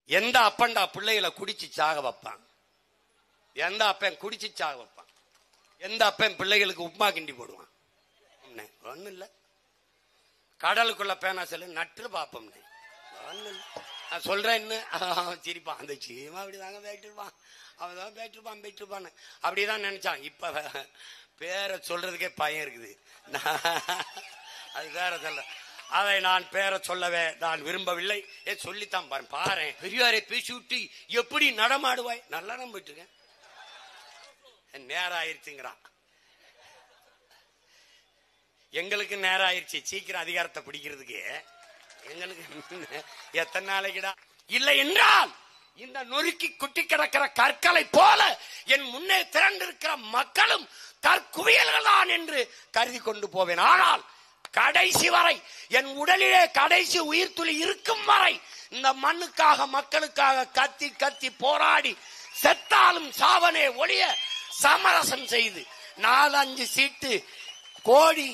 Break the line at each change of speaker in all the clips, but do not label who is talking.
எந்த அப்பன்டா பிள்ளைகளை குடிச்சு சாக வைப்பான்? எந்த அப்பன் குடிச்சு சாக வைப்பான்? எந்த அப்பன் பிள்ளைகளுக்கு உப்புமா கிண்டி போடுவான்? ஒண்ணு இல்ல. கடலுக்குள்ள பேனா செல்லு நட்டு பாப்போம். நான் சொல்றேன் சிரிப்பான். அந்த சீமா அப்படிதாங்க பேட்டிருப்பான், அவன் பேட்டிருப்பான் அப்படிதான் நினைச்சான். இப்ப பேரை சொல்றதுக்கே பயம் இருக்குது. அது வேற சொல்ல, அதை நான் பேரை சொல்லவே நான் விரும்பவில்லை. சொல்லித்தான் பாரு, பெரியாரை பேசி விட்டு எப்படி நடமாடுவாய்? நல்லா நான் போயிட்டு இருக்கேன். நேரம் ஆயிடுச்சுங்கிறான். எங்களுக்கு நேரம் ஆயிடுச்சு சீக்கிரம் அதிகாரத்தை பிடிக்கிறதுக்கு. எங்களுக்கு எத்தனை நாளைக்குடா? இல்லை என்றால் இந்த நொறுக்கி குட்டி கிடக்கிற கற்களை போல என் முன்னே திரண்டிருக்கிற மக்களும் கற்குவியல்கள் தான் என்று கருதி கொண்டு போவேன். ஆனால் கடைசி வரை என் உடலிலே கடைசி உயிர் துளி இருக்கும் வரை இந்த மண்ணுக்காக மக்களுக்காக கத்தி கத்தி போராடி செத்தாலும் சாவனே ஒழிய சமரசம் செய்து 4-5 சீட்டு கோடி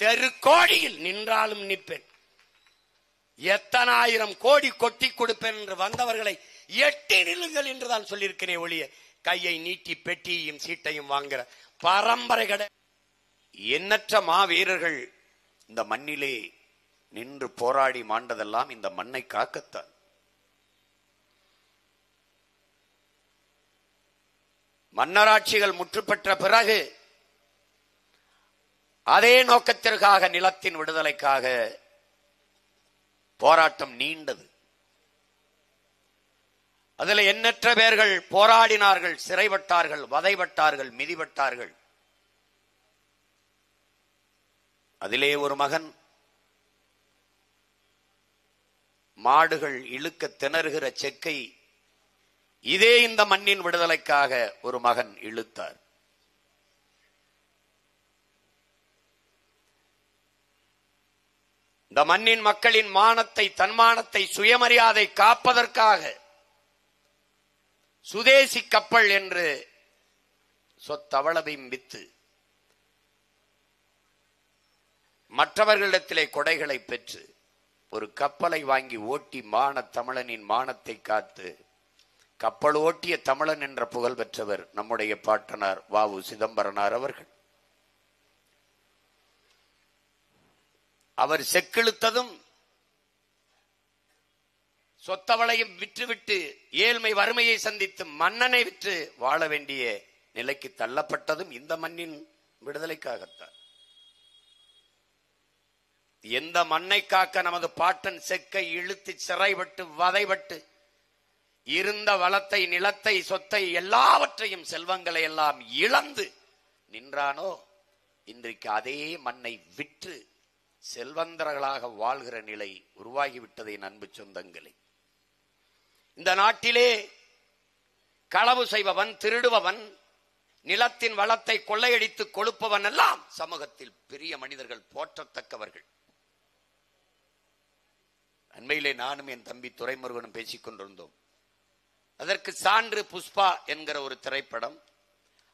தெரு கோடியில் நின்றாலும் நிற்பேன். எத்தனை ஆயிரம் கோடி கொட்டி கொடுப்பேன் என்று வந்தவர்களை எட்டி நில்லுங்கள் என்றுதான் சொல்லியிருக்கிறேன் ஒழிய கையை நீட்டி பெட்டியையும் சீட்டையும் வாங்குற பரம்பரை கடை. எண்ணற்ற மாவீரர்கள் இந்த மண்ணிலே நின்று போராடி மாண்டதெல்லாம் இந்த மண்ணை காக்கத்தான். மன்னராட்சிகள் முற்றுப்பெற்ற பிறகு அதே நோக்கத்திற்காக நிலத்தின் விடுதலைக்காக போராட்டம் நீண்டது. அதில் எண்ணற்ற பேர்கள் போராடினார்கள், சிறைப்பட்டார்கள், வதைப்பட்டார்கள், மிதிப்பட்டார்கள். அதிலே ஒரு மகன் மாடுகள் இழுக்க திணறுகிற செக்கை இதே இந்த மண்ணின் விடுதலைக்காக ஒரு மகன் இழுத்தார். இந்த மண்ணின் மக்களின் மானத்தை, தன்மானத்தை, சுயமரியாதை காப்பதற்காக சுதேசி கப்பல் என்று சொத்தவளவையும் வித்து மற்றவர்களிடத்திலே கொடைகளை பெற்று ஒரு கப்பலை வாங்கி ஓட்டி தமிழனின் மானத்தை காத்து கப்பல் ஓட்டிய தமிழன் என்ற புகழ் பெற்றவர் நம்முடைய பாட்டனார் வ.உ. சிதம்பரனார் அவர்கள். அவர் செக்கிழுத்ததும் சொத்தவளையும் விற்றுவிட்டு ஏழ்மை வறுமையை சந்தித்து மன்னனை விற்று வாழ வேண்டிய நிலைக்கு தள்ளப்பட்டதும் இந்த மண்ணின் விடுதலைக்காகத்தான். எந்த மண்ணை காக்க நமது பாட்டன் செக்கை இழுத்து சிறைப்பட்டு வதைப்பட்டு இருந்த வளத்தை, நிலத்தை, சொத்தை எல்லாவற்றையும், செல்வங்களை எல்லாம் இழந்து நின்றானோ இன்றைக்கு அதே மண்ணை விற்று செல்வந்தர்களாக வாழ்கிற நிலை உருவாகிவிட்டதை அன்பு சொந்தங்களே. இந்த நாட்டிலே களவு செய்பவன், திருடுபவன், நிலத்தின் வளத்தை கொள்ளையடித்து கொழுப்பவன் எல்லாம் சமூகத்தில் பெரிய மனிதர்கள், போற்றத்தக்கவர்கள். அண்மையிலே நானும் என் தம்பி துரைமுருகனும் பேசிக் கொண்டிருந்தோம். அதற்கு சான்று புஷ்பா என்கிற ஒரு திரைப்படம்.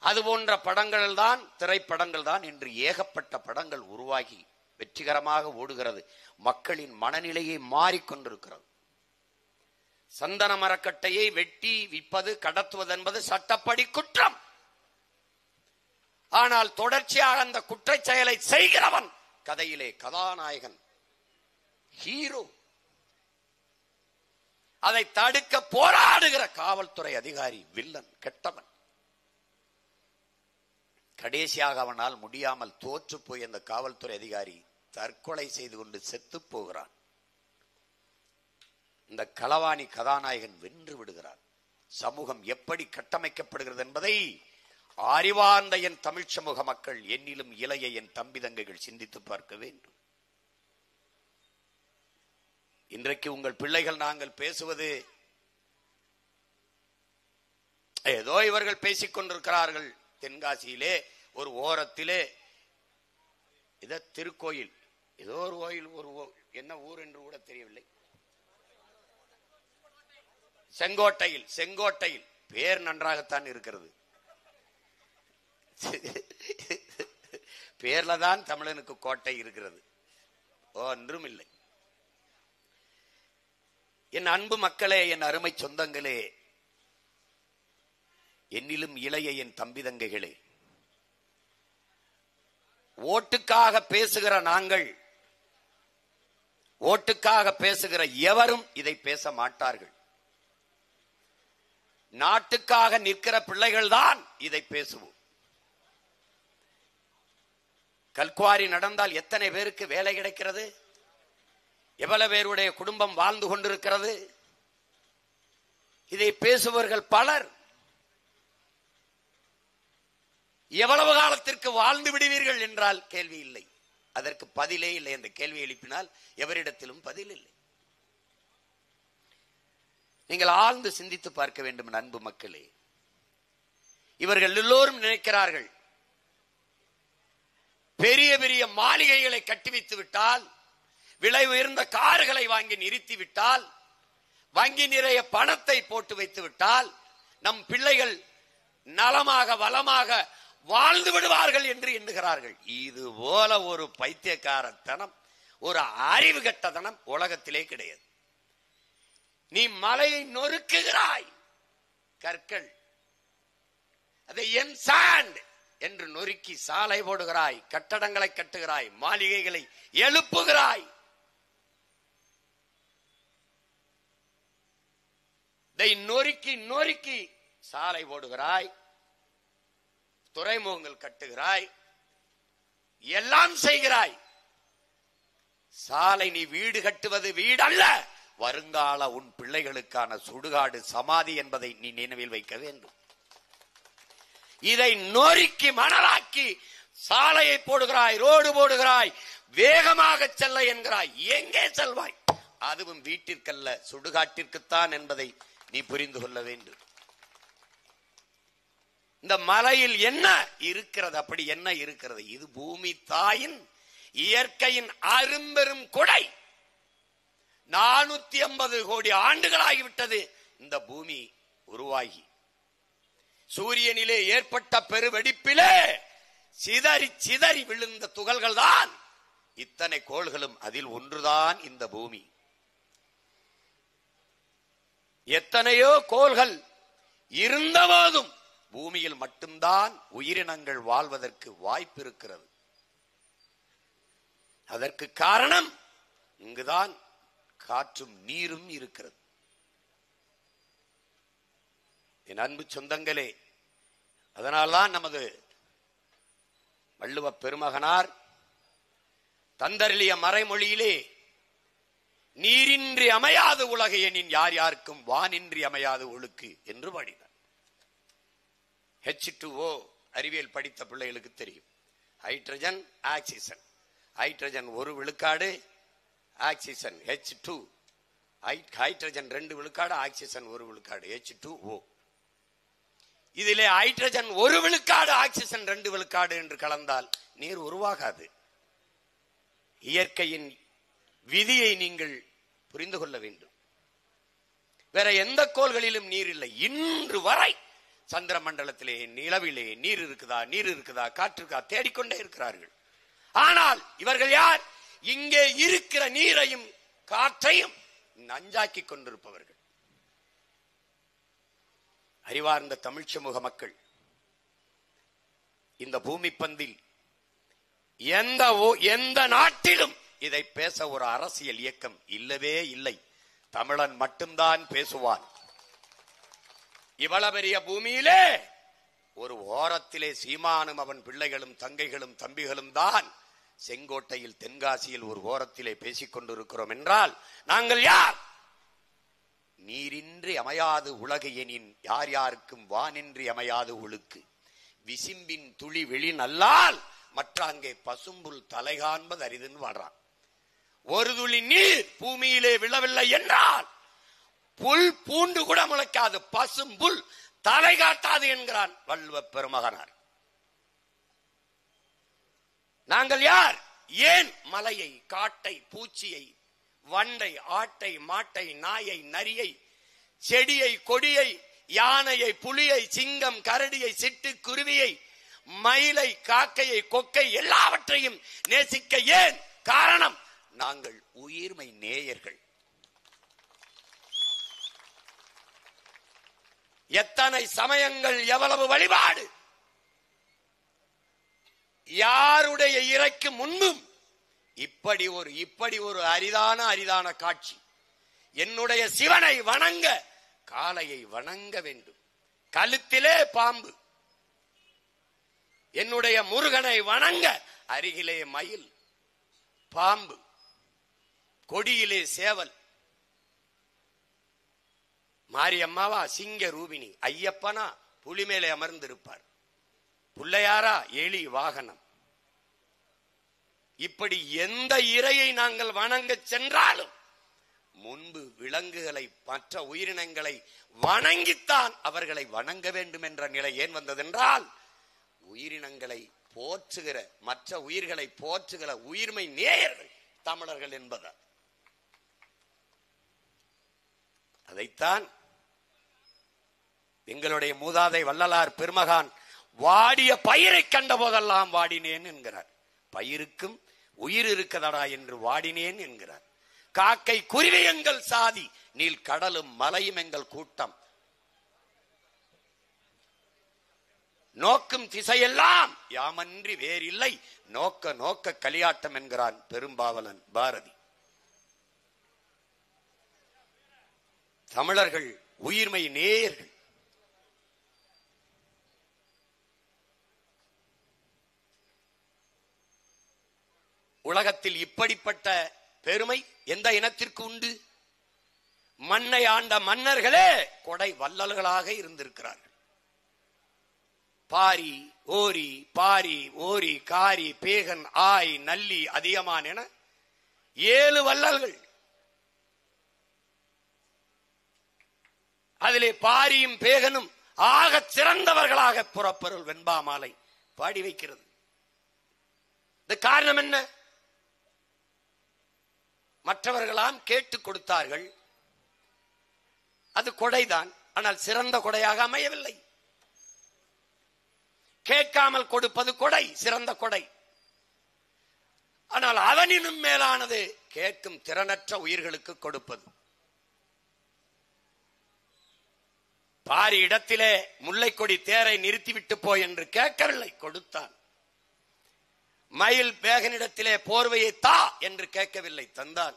அது போன்ற திரைப்படங்கள் தான் இன்று ஏகப்பட்ட படங்கள் உருவாகி வெற்றிகரமாக ஓடுகிறது. மக்களின் மனநிலையை மாறிக்கொண்டிருக்கிறது. சந்தன மரக்கட்டையை வெட்டி விற்பது, கடத்துவது என்பது சட்டப்படி குற்றம். ஆனால் தொடர்ச்சியாக அந்த குற்ற செயலை செய்கிறவன் கதையிலே கதாநாயகன், ஹீரோ. அதை தடுக்க போராடுகிற காவல்துறை அதிகாரி வில்லன், கெட்டவன். கடைசியாக அவனால் முடியாமல் தோற்று போய் அந்த காவல்துறை அதிகாரி தற்கொலை செய்து கொண்டு செத்து போகிறான். இந்த களவாணி கதாநாயகன் வென்று விடுகிறான். சமூகம் எப்படி கட்டமைக்கப்படுகிறது என்பதை அறிவார்ந்த என் தமிழ் சமூக மக்கள், என்னிலும் இளைய என் தம்பி தங்கைகள் சிந்தித்து பார்க்க வேண்டும். இன்றைக்கு உங்கள் பிள்ளைகள் நாங்கள் பேசுவது ஏதோ இவர்கள் பேசிக் கொண்டிருக்கிறார்கள். தென்காசியிலே ஒரு ஓரத்திலே இத திருக்கோயில், ஏதோ ஒரு கோயில், ஒரு என்ன ஊர் என்று கூட தெரியவில்லை, செங்கோட்டையில் பேர் நன்றாகத்தான் இருக்கிறது. பேர்ல தான் தமிழனுக்கு கோட்டை இருக்கிறது, ஒன்றும் இல்லை. என் அன்பு மக்களே, என் அருமை சொந்தங்களே, என்னிலும் இளைய என் தம்பி தங்கைகளே, ஓட்டுக்காக பேசுகிற நாங்கள், ஓட்டுக்காக பேசுகிற எவரும் இதை பேச மாட்டார்கள். நாட்டுக்காக நிற்கிற பிள்ளைகள் தான் இதை பேசுவோம். கல்குவாரி நடந்தால் எத்தனை பேருக்கு வேலை கிடைக்கிறது? எவ்வளவு பேருடைய குடும்பம் வாழ்ந்து கொண்டிருக்கிறது? இதை பேசுபவர்கள் பலர். எவ்வளவு காலத்திற்கு வாழ்ந்து விடுவீர்கள் என்றால் கேள்வி இல்லை. அதற்கு பதிலே இல்லை. அந்த கேள்வி எழுப்பினால் எவரிடத்திலும் பதில் இல்லை. நீங்கள் ஆழ்ந்து சிந்தித்து பார்க்க வேண்டும் அன்பு மக்களே. இவர்கள் எல்லோரும் நினைக்கிறார்கள், பெரிய பெரிய மாளிகைகளை கட்டி வைத்து விட்டால், விலை உயர்ந்த கார்களை வாங்கி நிறுத்தி விட்டால், வங்கி நிறைய பணத்தை போட்டு வைத்து விட்டால் நம் பிள்ளைகள் நலமாக வளமாக வாழ்ந்து விடுவார்கள் என்று எண்ணுகிறார்கள். இது போல ஒரு பைத்தியக்காரத்தனம், ஒரு அறிவு கட்டத்தனம் உலகத்திலே கிடையாது. நீ மலையை நொறுக்குகிறாய், கற்கள் அதை என் சாண்ட் என்று நொறுக்கி சாலை போடுகிறாய், கட்டடங்களை கட்டுகிறாய், மாளிகைகளை எழுப்புகிறாய். இதை நொறுக்கி நொறுக்கி சாலை போடுகிறாய், துறைமுகங்கள் கட்டுகிறாய், எல்லாம் செய்கிறாய். சாலை நீ வீடு கட்டுவது வீடு அல்ல, வருங்கால உன் பிள்ளைகளுக்கான சுடுகாடு சமாதி என்பதை நீ நினைவில் வைக்க வேண்டும். இதை நொறுக்கி மணலாக்கி சாலையை போடுகிறாய், ரோடு போடுகிறாய், வேகமாக செல்ல என்கிறாய். எங்கே செல்வாய்? அதுவும் வீட்டிற்கல்ல, சுடுகாட்டிற்குத்தான் என்பதை நீ புரிந்து கொள்ள வேண்டும். இந்த மலையில் என்ன இருக்கிறது? அப்படி என்ன இருக்கிறது? இது பூமி தாயின் இயற்கையின் அரும்பெரும் கொடை. 450 கோடி ஆண்டுகளாகிவிட்டது இந்த பூமி உருவாகி. சூரியனிலே ஏற்பட்ட பெருவெடிப்பிலே சிதறி சிதறி விழுந்த துகள்கள் தான் இத்தனை கோள்களும். அதில் ஒன்றுதான் இந்த பூமி. எத்தனையோ கோள்கள் இருந்தபோதும் பூமியில் மட்டும்தான் உயிரினங்கள் வாழ்வதற்கு வாய்ப்பு இருக்கிறது. அதற்கு காரணம் இங்குதான் காற்றும் நீரும் இருக்கிறது. என் அன்பு சொந்தங்களே, அதனால்தான் நமது வள்ளுவ பெருமகனார் தந்தருளிய மறைமொழியிலே நீரின்றி அமையாது உலகு எனின் யார் யாருக்கும் வானின்றி அமையாது ஒழுக்கு என்று பாடினார். H2O அறிவியல் படித்த பிள்ளைகளுக்கு தெரியும். ஹைட்ரஜன் ஆக்சிஜன், ஹைட்ரஜன் 1 விழுக்காடு, ஆக்சிஜன் H2, ஹைட்ரஜன் 2 விழுக்காடு, ஆக்சிஜன் 1 விழுக்காடு H2O. இதிலே ஹைட்ரஜன் 1 விழுக்காடு, ஆக்சிஜன் 2 விழுக்காடு என்று கலந்தால் நீர் உருவாகாது. இயற்கையின் விதியை நீங்கள் புரிந்து கொள்ள வேண்டும். வேற எந்த கோள்களிலும் நீர் இல்லை. இன்று வரை சந்திர மண்டலத்திலே நிலவிலே நீர் இருக்குதா, நீர் இருக்குதா, காற்று இருக்கா தேடிக்கொண்டே இருக்கிறார்கள். ஆனால் இவர்கள் யார்? இங்கே இருக்கிற நீரையும் காற்றையும் நஞ்சாக்கி கொண்டிருப்பவர்கள். அறிவார்ந்த தமிழ் சமூக மக்கள், இந்த பூமி பந்தில் எந்த நாட்டிலும் இதை பேச ஒரு அரசியல் இயக்கம் இல்லவே இல்லை. தமிழன் மட்டும்தான் பேசுவான். இவ்வளவு பெரிய பூமியிலே ஒரு ஓரத்திலே சீமானும் அவன் பிள்ளைகளும் தங்கைகளும் தம்பிகளும் தான் செங்கோட்டையில் தென்காசியில் ஒரு ஓரத்திலே பேசிக் கொண்டிருக்கிறோம் என்றால் நாங்கள் யார்? நீரின்றி அமையாது உலகு எனின் யார் யாருக்கும் வானின்றி அமையாது ஒழுக்கு. விசிம்பின் துளி வெளி நல்லால் மற்ற அங்கே பசும்புல் தலை காண்பது அரிதுன்னு வாடுறான். ஒரு துளி நீர் பூமியிலே விழவில்லை என்றால் புல் பூண்டு கூட முளைக்காது, பசும்புல் தலை காட்டாது என்கிறான் வள்ளுவ பெருமகனார். நாங்கள் யார்? ஏன் மலையை, காட்டை, பூச்சியை, வண்டை, ஆட்டை, மாட்டை, நாயை, நரியை, செடியை, கொடியை, யானையை, புலியை, சிங்கம், கரடியை, சிட்டு, குருவியை, மயிலை, காக்கையை, கொக்கை எல்லாவற்றையும் நேசிக்க ஏன் காரணம்? நாங்கள் உயிர்மை நேயர்கள். எத்தனை சமயங்கள், எவ்வளவு வழிபாடு. யாருடைய இறைக்கு முன்பும் இப்படி ஒரு அரிதான காட்சி. என்னுடைய சிவனை வணங்க காளையை வணங்க வேண்டும். கழுத்திலே பாம்பு. என்னுடைய முருகனை வணங்க அருகிலே மயில், பாம்பு, கொடியிலே சேவல். மாரியம்மாவா சிங்க ரூபிணி, ஐயப்பனா புலி மேலே அமர்ந்திருப்பார், புள்ளையாரா எலி வாகனம். இப்படி எந்த இறையை நாங்கள் வணங்க சென்றாலும் முன்பு விலங்குகளை, மற்ற உயிரினங்களை வணங்கித்தான் அவர்களை வணங்க வேண்டும் என்ற நிலை ஏன் வந்ததென்றால், உயிரினங்களை போற்றுகிற, மற்ற உயிர்களை போற்றுகிற உயிர்மை நேயர்கள் தமிழர்கள் என்பதால். அதைத்தான் எங்களுடைய மூதாதை வள்ளலார் பெருமகான் வாடிய பயிரை கண்ட போதெல்லாம் வாடினேன் என்கிறார். பயிருக்கும் உயிர் இருக்கதடா என்று வாடினேன் என்கிறார். காக்கை குருவி எங்கள் சாதி, நீல் கடலும் மலையும் எங்கள் கூட்டம், நோக்கும் திசையெல்லாம் யாமன்றி வேறில்லை, நோக்க நோக்க களியாட்டம் என்கிறான் பெரும்பாவலன் பாரதி. தமிழர்கள் உயிர்மை நேயர்கள். உலகத்தில் இப்படிப்பட்ட பெருமை எந்த இனத்திற்கு உண்டு? மண்ணை ஆண்ட மன்னர்களே கொடை வள்ளல்களாக இருந்திருக்கிறார்கள். பாரி ஓரி காரி பேகன் ஆய் நல்லி அதியமான் என 7 வள்ளல்கள். அதிலே பாரியும் பேகனும் ஆக சிறந்தவர்களாக புறப்பொருள் வெண்பா மாலை பாடி வைக்கிறது. இந்த காரணம் என்ன? மற்றவர்களாம் கேட்டுக் கொடுத்தார்கள், அது கொடைதான். ஆனால் சிறந்த கொடையாக அமையவில்லை. கேட்காமல் கொடுப்பது கொடை, சிறந்த கொடை. ஆனால் அதனினும் மேலானது கேட்கும் திறனற்ற உயிர்களுக்கு கொடுப்பது. பாரி இடத்திலே முல்லைக்கொடி தேரை நிறுத்திவிட்டு போய் என்று கேட்கவில்லை, கொடுத்தான். மயில் பேகனிடத்திலே போர்வையை தா என்று கேட்கவில்லை, தந்தான்.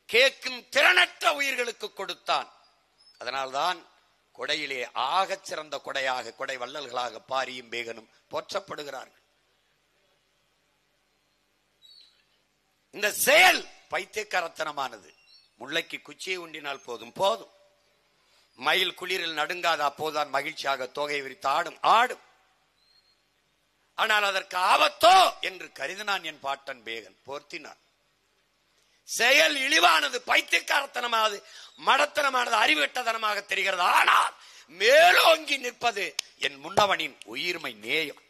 கேட்கும் திறனற்ற உயிர்களுக்கு கொடுத்தான். அதனால்தான் கொடையிலே ஆகச் சிறந்த கொடையாக, கொடை வள்ளல்களாக பாரியும் பேகனும் போற்றப்படுகிறார்கள். இந்த செயல் பைத்தியக்காரத்தனமானது. முல்லைக்கு குச்சியை உண்டினால் போதும் போதும். மயில் குளிரில் நடுங்காத அப்போதுதான் மகிழ்ச்சியாக தோகை விரித்து ஆடும். ஆனால் அதற்கு ஆபத்தோ என்று கருதினான் என் பாட்டன் பேகன், போர்த்தினான். செயல் இழிவானது, பைத்தியக்காரத்தனமானது, மடத்தனமானது, அறிவுட்டதனமாக தெரிகிறது. ஆனால் மேலோங்கி நிற்பது என் முன்னவனின் உயிர்மை நேயம்.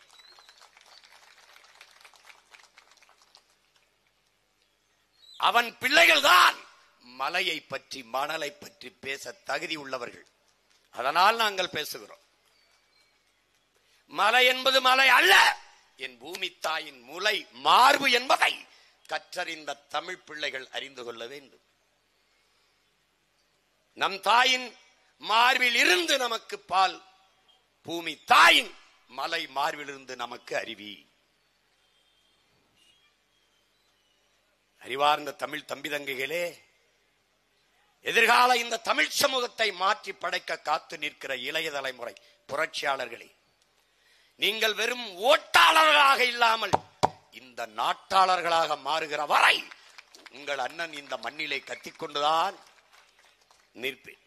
அவன் பிள்ளைகள் தான் மலையை பற்றி, மணலை பற்றி பேச தகுதி உள்ளவர்கள். அதனால் நாங்கள் பேசுகிறோம். மலை என்பது மலை அல்ல, என் பூமி தாயின் முலை மார்பு என்பதை கற்றறிந்த தமிழ் பிள்ளைகள் அறிந்து கொள்ள வேண்டும். நம் தாயின் மார்பில் இருந்து நமக்கு பால், பூமி தாயின் மலை மார்பில் இருந்து நமக்கு அருவி. அறிவார்ந்த தமிழ் தம்பி தங்கைகளே, எதிர்கால இந்த தமிழ் சமூகத்தை மாற்றி படைக்க காத்து நிற்கிற இளைய தலைமுறை புரட்சியாளர்களே, நீங்கள் வெறும் ஓட்டாளர்களாக இல்லாமல் இந்த நாட்டாளர்களாக மாறுகிற வரை உங்கள் அண்ணன் இந்த மண்ணிலே கத்திக்கொண்டுதான் நிற்பேன்.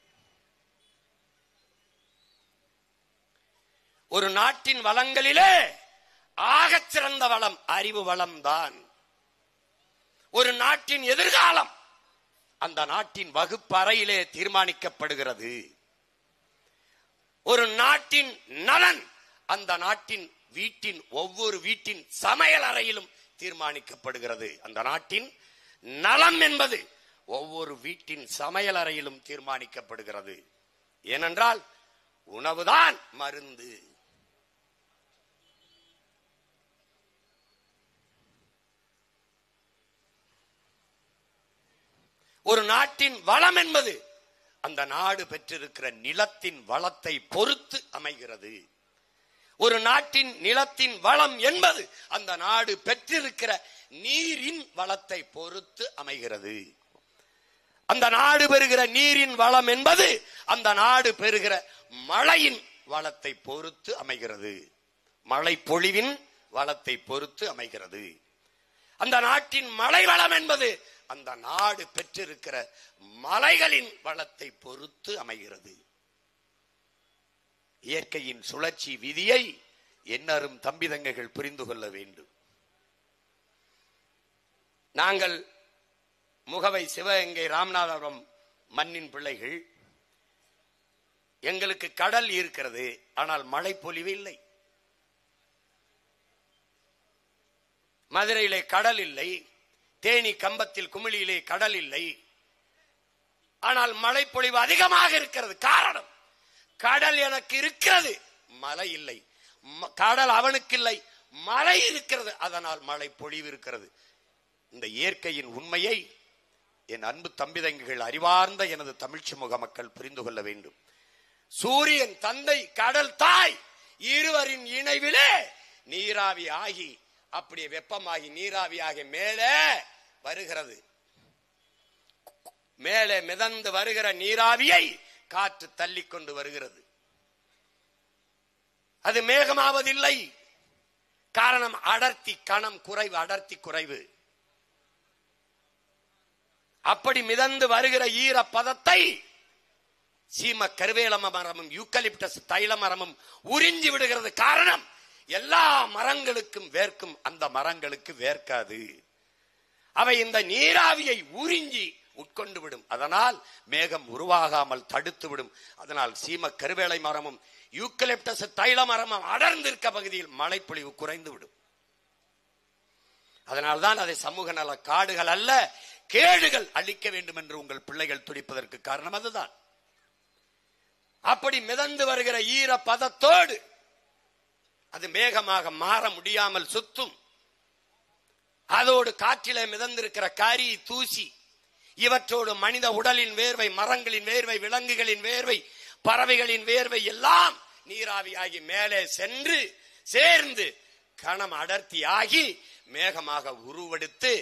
ஒரு நாட்டின் வளங்களிலே ஆகச் சிறந்த வளம் அறிவு வளம் தான். ஒரு நாட்டின் எதிர்காலம் அந்த நாட்டின் வகுப்பறையிலே தீர்மானிக்கப்படுகிறது. ஒரு நாட்டின் நலன் அந்த நாட்டின் வீட்டின், ஒவ்வொரு வீட்டின் சமையல் அறையிலும் தீர்மானிக்கப்படுகிறது. அந்த நாட்டின் நலம் என்பது ஒவ்வொரு வீட்டின் சமையல் அறையிலும் தீர்மானிக்கப்படுகிறது. ஏனென்றால் உணவுதான் மருந்து. ஒரு நாட்டின் வளம் என்பது அந்த நாடு பெற்றிருக்கிற நிலத்தின் வளத்தை பொறுத்து அமைகிறது. ஒரு நாட்டின் நிலத்தின் வளம் என்பது அந்த நாடு பெற்றிருக்கிற நீரின் வளத்தை பொறுத்து அமைகிறது. அந்த நாடு பெறுகிற நீரின் வளம் என்பது அந்த நாடு பெறுகிற மழையின் வளத்தை பொறுத்து அமைகிறது. மழை பொழிவின் வளத்தை பொறுத்து அமைகிறது. அந்த நாட்டின் மழை வளம் என்பது அந்த நாடு பெற்றிருக்கிற மலைகளின் வளத்தை பொறுத்து அமைகிறது. இயற்கையின் சுழற்சி விதியை என்னரும் தம்பி தங்கைகள் புரிந்து கொள்ள வேண்டும். நாங்கள் முகவை சிவகங்கை ராமநாதபுரம் மண்ணின் பிள்ளைகள். எங்களுக்கு கடல் இருக்கிறது, ஆனால் மழை பொழிவு இல்லை. மதுரையிலே கடல் இல்லை, தேனி கம்பத்தில் குமிழியிலே கடல் இல்லை, ஆனால் மழை பொழிவு அதிகமாக இருக்கிறது. காரணம், கடல் எனக்கு இருக்கிறது, மழை இல்லை. கடல் அவனுக்கு இல்லை, மழை இருக்கிறது, அதனால் மழை பொழிவு இருக்கிறது. இந்த இயற்கையின் உண்மையை என் அன்பு தம்பிதங்கைகள், அறிவார்ந்த எனது தமிழ் சமூக மக்கள் புரிந்து கொள்ள வேண்டும். சூரியன் தந்தை, கடல் தாய், இருவரின் இணைவிலே நீராவி ஆகி அப்படியே வெப்பமாகி நீராவியாகி மேலே வருகிறது. மேலே மிதந்து வருகிற நீராவியை காற்று தள்ளி கொண்டு வருகிறது. அது மேகமாவதில்லை. காரணம், அடர்த்தி கணம் குறைவு, அடர்த்தி குறைவு. அப்படி மிதந்து வருகிற ஈர பதத்தை சீம கருவேல மரமும் யூக்கலிப்டஸ் தைல மரமும் உறிஞ்சி விடுகிறது. காரணம், எல்லா மரங்களுக்கும் வேர்க்கும், அந்த மரங்களுக்கு வேர்க்காது. அவை இந்த நீராவியை உறிஞ்சி உட்கொண்டு விடும். அதனால் மேகம் உருவாகாமல் தடுத்து விடும். அதனால் சீம கருவேலை மரமும் யூக்கலிப்டஸ் தைல மரமும் அடர்ந்திருக்க பகுதியில் மழைப்பொழிவு குறைந்து விடும். அதனால்தான் அதை சமூக நல காடுகள் அல்ல, கேடுகள் அழிக்க வேண்டும் என்று உங்கள் பிள்ளைகள் துடிப்பதற்கு காரணம் அதுதான். அப்படி மிதந்து வருகிற ஈர பதத்தோடு அது மேகமாக மாற முடியாமல் சுத்தும். அதோடு காற்றிலே மிதந்திருக்கிற காரி, தூசி, இவற்றோடு மனித உடலின் வேர்வை, மரங்களின் வேர்வை, விலங்குகளின் வேர்வை, பறவைகளின் வேர்வை எல்லாம் நீராவியாகி மேலே சென்று சேர்ந்து கணம் அடர்த்தி ஆகி மேகமாக உருவெடுத்து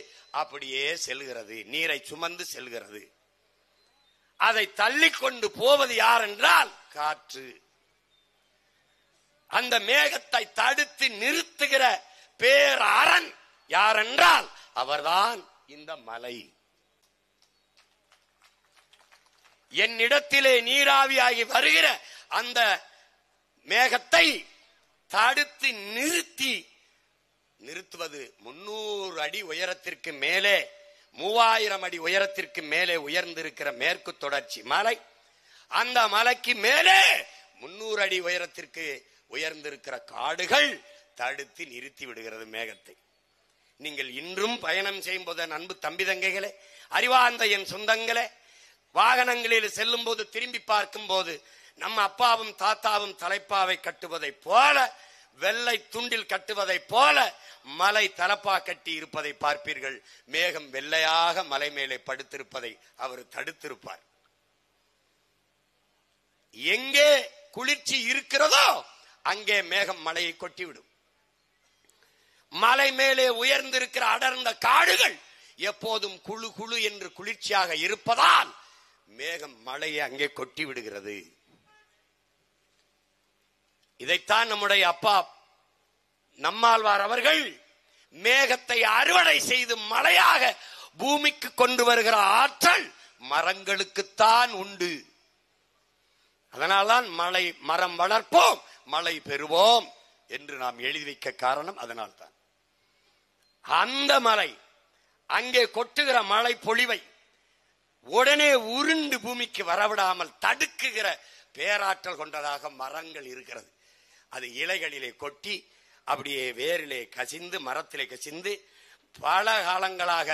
அப்படியே செல்கிறது. நீரை சுமந்து செல்கிறது. அதை தள்ளி கொண்டு போவது யார் என்றால் காற்று. அந்த மேகத்தை தடுத்து நிறுத்துகிற பேரரண் யார் என்றால் அவர்தான் இந்த மலை. என்னிடத்திலே நீராவியாகி வருகிற அந்த மேகத்தை தடுத்து நிறுத்துவது 300 அடி உயரத்திற்கு மேலே, 3000 அடி உயரத்திற்கு மேலே உயர்ந்திருக்கிற மேற்கு தொடர்ச்சி மலை. அந்த மலைக்கு மேலே 300 அடி உயரத்திற்கு உயர்ந்திருக்கிற காடுகள் தடுத்து நிறுத்தி விடுகிறது மேகத்தை. நீங்கள் இன்றும் பயணம் செய்யும் போது அன்பு தம்பி தங்கைகளே, அறிவார்ந்த என் சொந்தங்களே, வாகனங்களில் செல்லும் போது திரும்பி பார்க்கும் போது நம்ம அப்பாவும் தாத்தாவும் தலைப்பாவை கட்டுவதை போல, வெள்ளை துண்டில் கட்டுவதை போல மலை தலப்பா கட்டி இருப்பதை பார்ப்பீர்கள். மேகம் வெள்ளையாக மலை மேலே படுத்திருப்பதை அவர் தடுத்திருப்பார். எங்கே குளிர்ச்சி இருக்கிறதோ அங்கே மேகம் மலையை கொட்டிவிடும். மலை மேலே உயர்ந்திருக்கிற அடர்ந்த காடுகள் எப்போதும் குழு குழு என்று குளிர்ச்சியாக இருப்பதால் மேகம் மலையை அங்கே கொட்டி விடுகிறது. இதைத்தான் நம்முடைய அப்பா நம்மாழ்வார் அவர்கள் மேகத்தை அறுவடை செய்து மழையாக பூமிக்கு கொண்டு வருகிற ஆற்றல் மரங்களுக்குத்தான் உண்டு. அதனால்தான் மரம் வளர்ப்போம், மழை பெறுவோம் என்று நாம் எழுதி வைக்க காரணம் அதனால்தான். அந்த மலை அங்கே கொட்டுகிற மழை பொழிவை உடனே உருண்டு பூமிக்கு வரவிடாமல் தடுக்குகிற பேராற்றல் கொண்டதாக மரங்கள் இருக்கிறது. அது இலைகளிலே கொட்டி அப்படியே வேரிலே கசிந்து, மரத்திலே கசிந்து பல காலங்களாக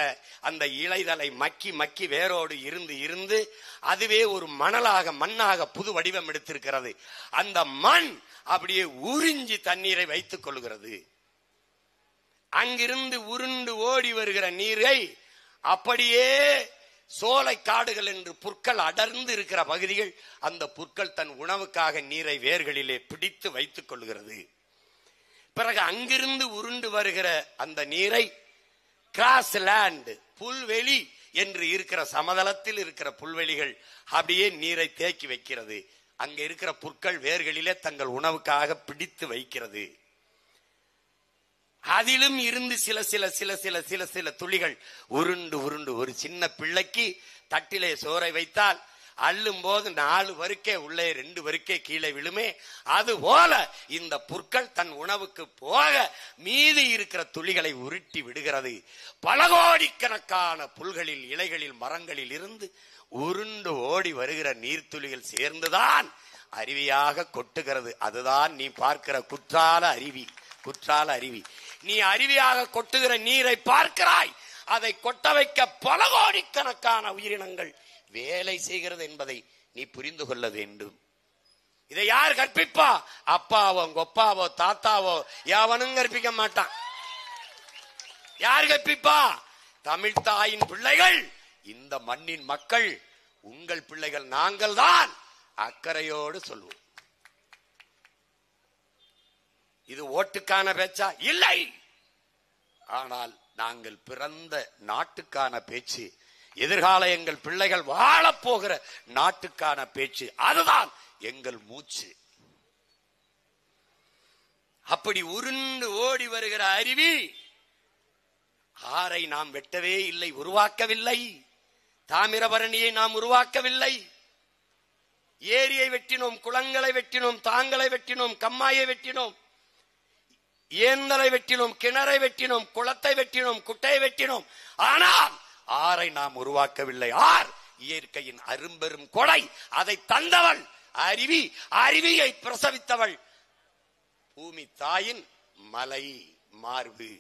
அந்த இலைதலை மக்கி மக்கி வேரோடு இருந்து அதுவே ஒரு மண்ணாக புது வடிவம் எடுத்திருக்கிறது. அந்த மண் அப்படியே உறிஞ்சி தண்ணீரை வைத்துக் கொள்கிறது. அங்கிருந்து உருண்டு ஓடி வருகிற நீரை அப்படியே சோலை காடுகள் என்று புற்கள் அடர்ந்து இருக்கிற பகுதிகள், அந்த புற்கள் தன் உணவுக்காக நீரை வேர்களிலே பிடித்து வைத்துக் கொள்கிறது. பிறகு அங்கிருந்து உருண்டு வருகிற அந்த நீரை கிராஸ் லேண்ட், புல்வெளி என்று இருக்கிற சமதளத்தில் இருக்கிற புல்வெளிகள் அப்படியே நீரை தேக்கி வைக்கிறது. அங்க இருக்கிற புற்கள் வேர்களிலே தங்கள் உணவுக்காக பிடித்து வைக்கிறது. அதிலும் இருந்து சில சில சில சில சில சில துளிகள் உருண்டு உருண்டு ஒரு சின்ன பிள்ளைக்கு தட்டிலே சோறை வைத்தால் அள்ளும் போது 4 வரிக்கை உள்ளே 2 வரிக்கை கீழே விழுமே, அது போல இந்த புற்கள் தன் உணவுக்கு போக மீதி இருக்கிற துளிகளை உருட்டி விடுகிறது. பல கோடிக்கணக்கான புல்களில், இலைகளில், மரங்களில் இருந்து உருண்டு ஓடி வருகிற நீர்த்துளிகள் சேர்ந்துதான் அருவியாக கொட்டுகிறது. அதுதான் நீ பார்க்கிற குற்றால அருவி. குற்றால அருவி. நீ அருவியாக கொட்டுகிற நீரை பார்க்கிறாய். அதை கொட்ட வைக்க பல கோடிக்கணக்கான உயிரினங்கள் வேலை செய்கிறது என்பதை நீ புரிந்து கொள்ள வேண்டும். இதை யார் கற்பிப்பா? அப்பாவோ கொப்பாவோ தாத்தாவோ எவனும் கற்பிக்க மாட்டான். யார் கற்பிப்பா? தமிழ் தாயின் பிள்ளைகள், இந்த மண்ணின் மக்கள், உங்கள் பிள்ளைகள் நாங்கள் தான் அக்கறையோடு சொல்வோம். இது ஓட்டுக்கான பேச்சா? இல்லை. ஆனால் நாங்கள் பிறந்த நாட்டுக்கான பேச்சு, எதிர்கால எங்கள் பிள்ளைகள் வாழப் போகிற நாட்டுக்கான பேச்சு, அதுதான் எங்கள் மூச்சு. அப்படி உருண்டு ஓடி வருகிற அருவி, ஆறை நாம் வெட்டவே இல்லை, உருவாக்கவில்லை. தாமிரபரணியை நாம் உருவாக்கவில்லை. ஏரியை வெட்டினோம், குளங்களை வெட்டினோம், தாங்களை வெட்டினோம், கம்மாயை வெட்டினோம், ஏந்தலை வெட்டினோம், கிணறை வெட்டினோம், குளத்தை வெட்டினோம், குட்டையை வெட்டினோம். ஆனால் ஆறை நாம் உருவாக்கவில்லை. ஆர் இயற்கையின் அரும்பெரும் கொடை. அதை தந்தவள் அருவி. அருவியை பிரசவித்தவள் பூமி தாயின் மலை மார்பு.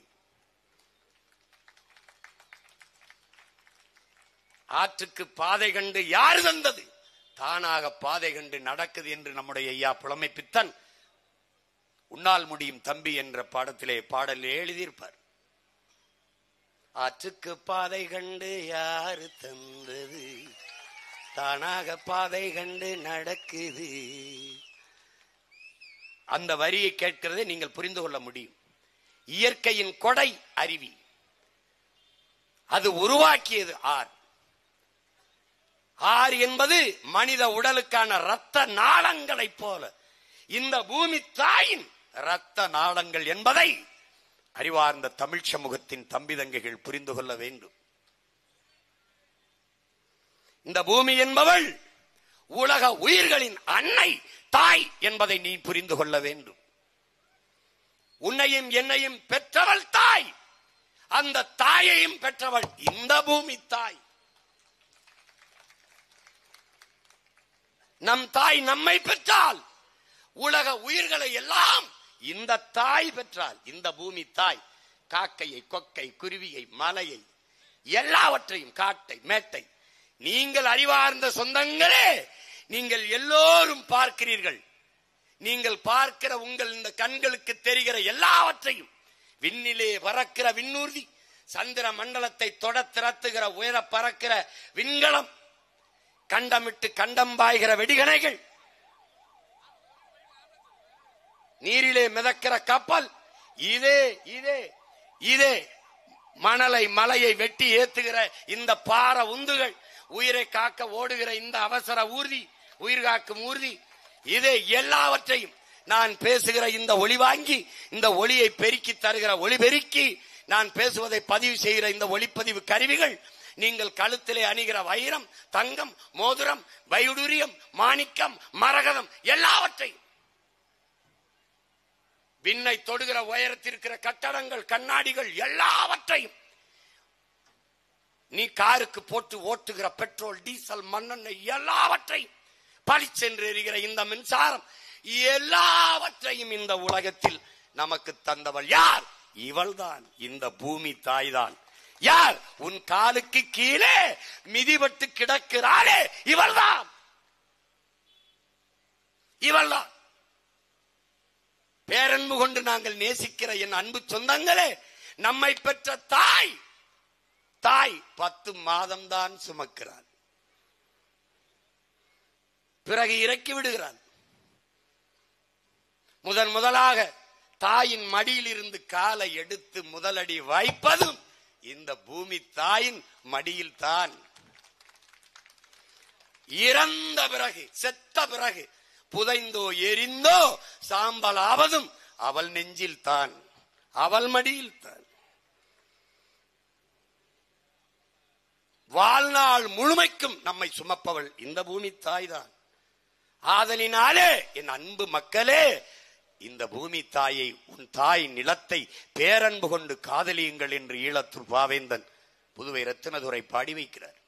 ஆற்றுக்கு பாதை கண்டு யார் தந்தது? தானாக பாதை கண்டு நடக்குது என்று நம்முடைய ஐயா புலமை பித்தன் உன்னால் முடியும் தம்பி என்ற பாடலில் எழுதியிருப்பார். ஆற்றுக்கு பாதை கண்டு யாரு தந்தது? தானாக பாதை கண்டு நடக்குது. அந்த வரியை கேட்கிறதை நீங்கள் புரிந்து கொள்ள முடியும். இயற்கையின் கொடை அருவி. அது உருவாக்கியது ஆர். ஆர் என்பது மனித உடலுக்கான இரத்த நாளங்களைப் போல இந்த பூமி தாயின் இரத்த நாளங்கள் என்பதை அறிவார்ந்த தமிழ் சமூகத்தின் தம்பி தங்கைகள் புரிந்து கொள்ள வேண்டும். இந்த பூமி என்பவள் உலக உயிர்களின் அன்னை, தாய் என்பதை நீ புரிந்து கொள்ள வேண்டும். உன்னையும் என்னையும் பெற்றவள் தாய். அந்த தாயையும் பெற்றவள் இந்த பூமி தாய். நம் தாய் நம்மை பெற்றால் உலக உயிர்களை எல்லாம் இந்த தாய் பெற்றால், இந்த பூமி தாய் காக்கையை, கொக்கை, குருவியை, மலையை, எல்லாவற்றையும், காட்டை, மேட்டை, நீங்கள் அறிவார்ந்த சொந்தங்களே, நீங்கள் எல்லோரும் பார்க்கிறீர்கள். நீங்கள் பார்க்கிற உங்கள் இந்த கண்களுக்கு தெரிகிற எல்லாவற்றையும், விண்ணிலே பறக்கிற விண்ணூர்தி, சந்திர மண்டலத்தை தொட திறத்துகிற உயர பறக்கிற விண்கலம், கண்டமிட்டு கண்டம் பாய்கிற வெடிகணைகள், நீரிலே மிதக்கிற கப்பல், இதே இதே இதே மணலை மலையை வெட்டி ஏத்துகிற இந்த பார உந்துகள், உயிரை காக்க ஓடுகிற இந்த அவசர ஊர்தி, உயிர் காக்கும் ஊர்தி, இதே எல்லாவற்றையும் நான் பேசுகிற இந்த ஒளி வாங்கி, இந்த ஒளியை பெருக்கி தருகிற ஒளி பெருக்கி, நான் பேசுவதை பதிவு செய்கிற இந்த ஒளிப்பதிவு கருவிகள், நீங்கள் கழுத்திலே அணிகிற வைரம், தங்கம், மோதிரம், வைடூரியம், மாணிக்கம், மரகதம், எல்லாவற்றையும், விண்ணை தொடுகிற உயரத்திற்கிற கட்டடங்கள், கண்ணாடிகள், எல்லாவற்றையும், நீ காருக்கு போட்டு ஓட்டுகிற பெட்ரோல், டீசல், மண்ணெண்ணெய், எல்லாவற்றையும், பளிச்சென்று எரிகிற இந்த மின்சாரம், எல்லாவற்றையும் இந்த உலகத்தில் நமக்கு தந்தவள் யார்? இவள்தான், இந்த பூமி தாய்தான். யார்? உன் காலுக்கு கீழே மிதிபட்டு கிடக்கிறாளே, இவள்தான், இவள்தான். பேரன்பு கொண்டு நாங்கள் நேசிக்கிற என் அன்பு சொந்தங்களே, நம்மை பெற்ற தாய் தாய் 10 மாதம்தான் சுமக்கிறாள். பிறகு இறக்கி விடுகிறாள். முதலாக தாயின் மடியில் இருந்து காலை எடுத்து முதலடி வைப்பதும் இந்த பூமி தாயின் மடியில் தான். இறந்த பிறகு, செத்த பிறகு புதைந்தோ எரிந்தோ சாம்பலாவதும் அவள் நெஞ்சில் தான், அவள் மடியில் தான். வாழ்நாள் முழுமைக்கும் நம்மை சுமப்பவள் இந்த பூமி தாய் தான். ஆதலினாலே என் அன்பு மக்களே, இந்த பூமி தாயை, உன் தாய் நிலத்தை பேரன்பு கொண்டு காதலியுங்கள் என்று ஈழத்தூர் பாவேந்தன் புதுவை ரத்தினதுரை பாடி வைக்கிறார்.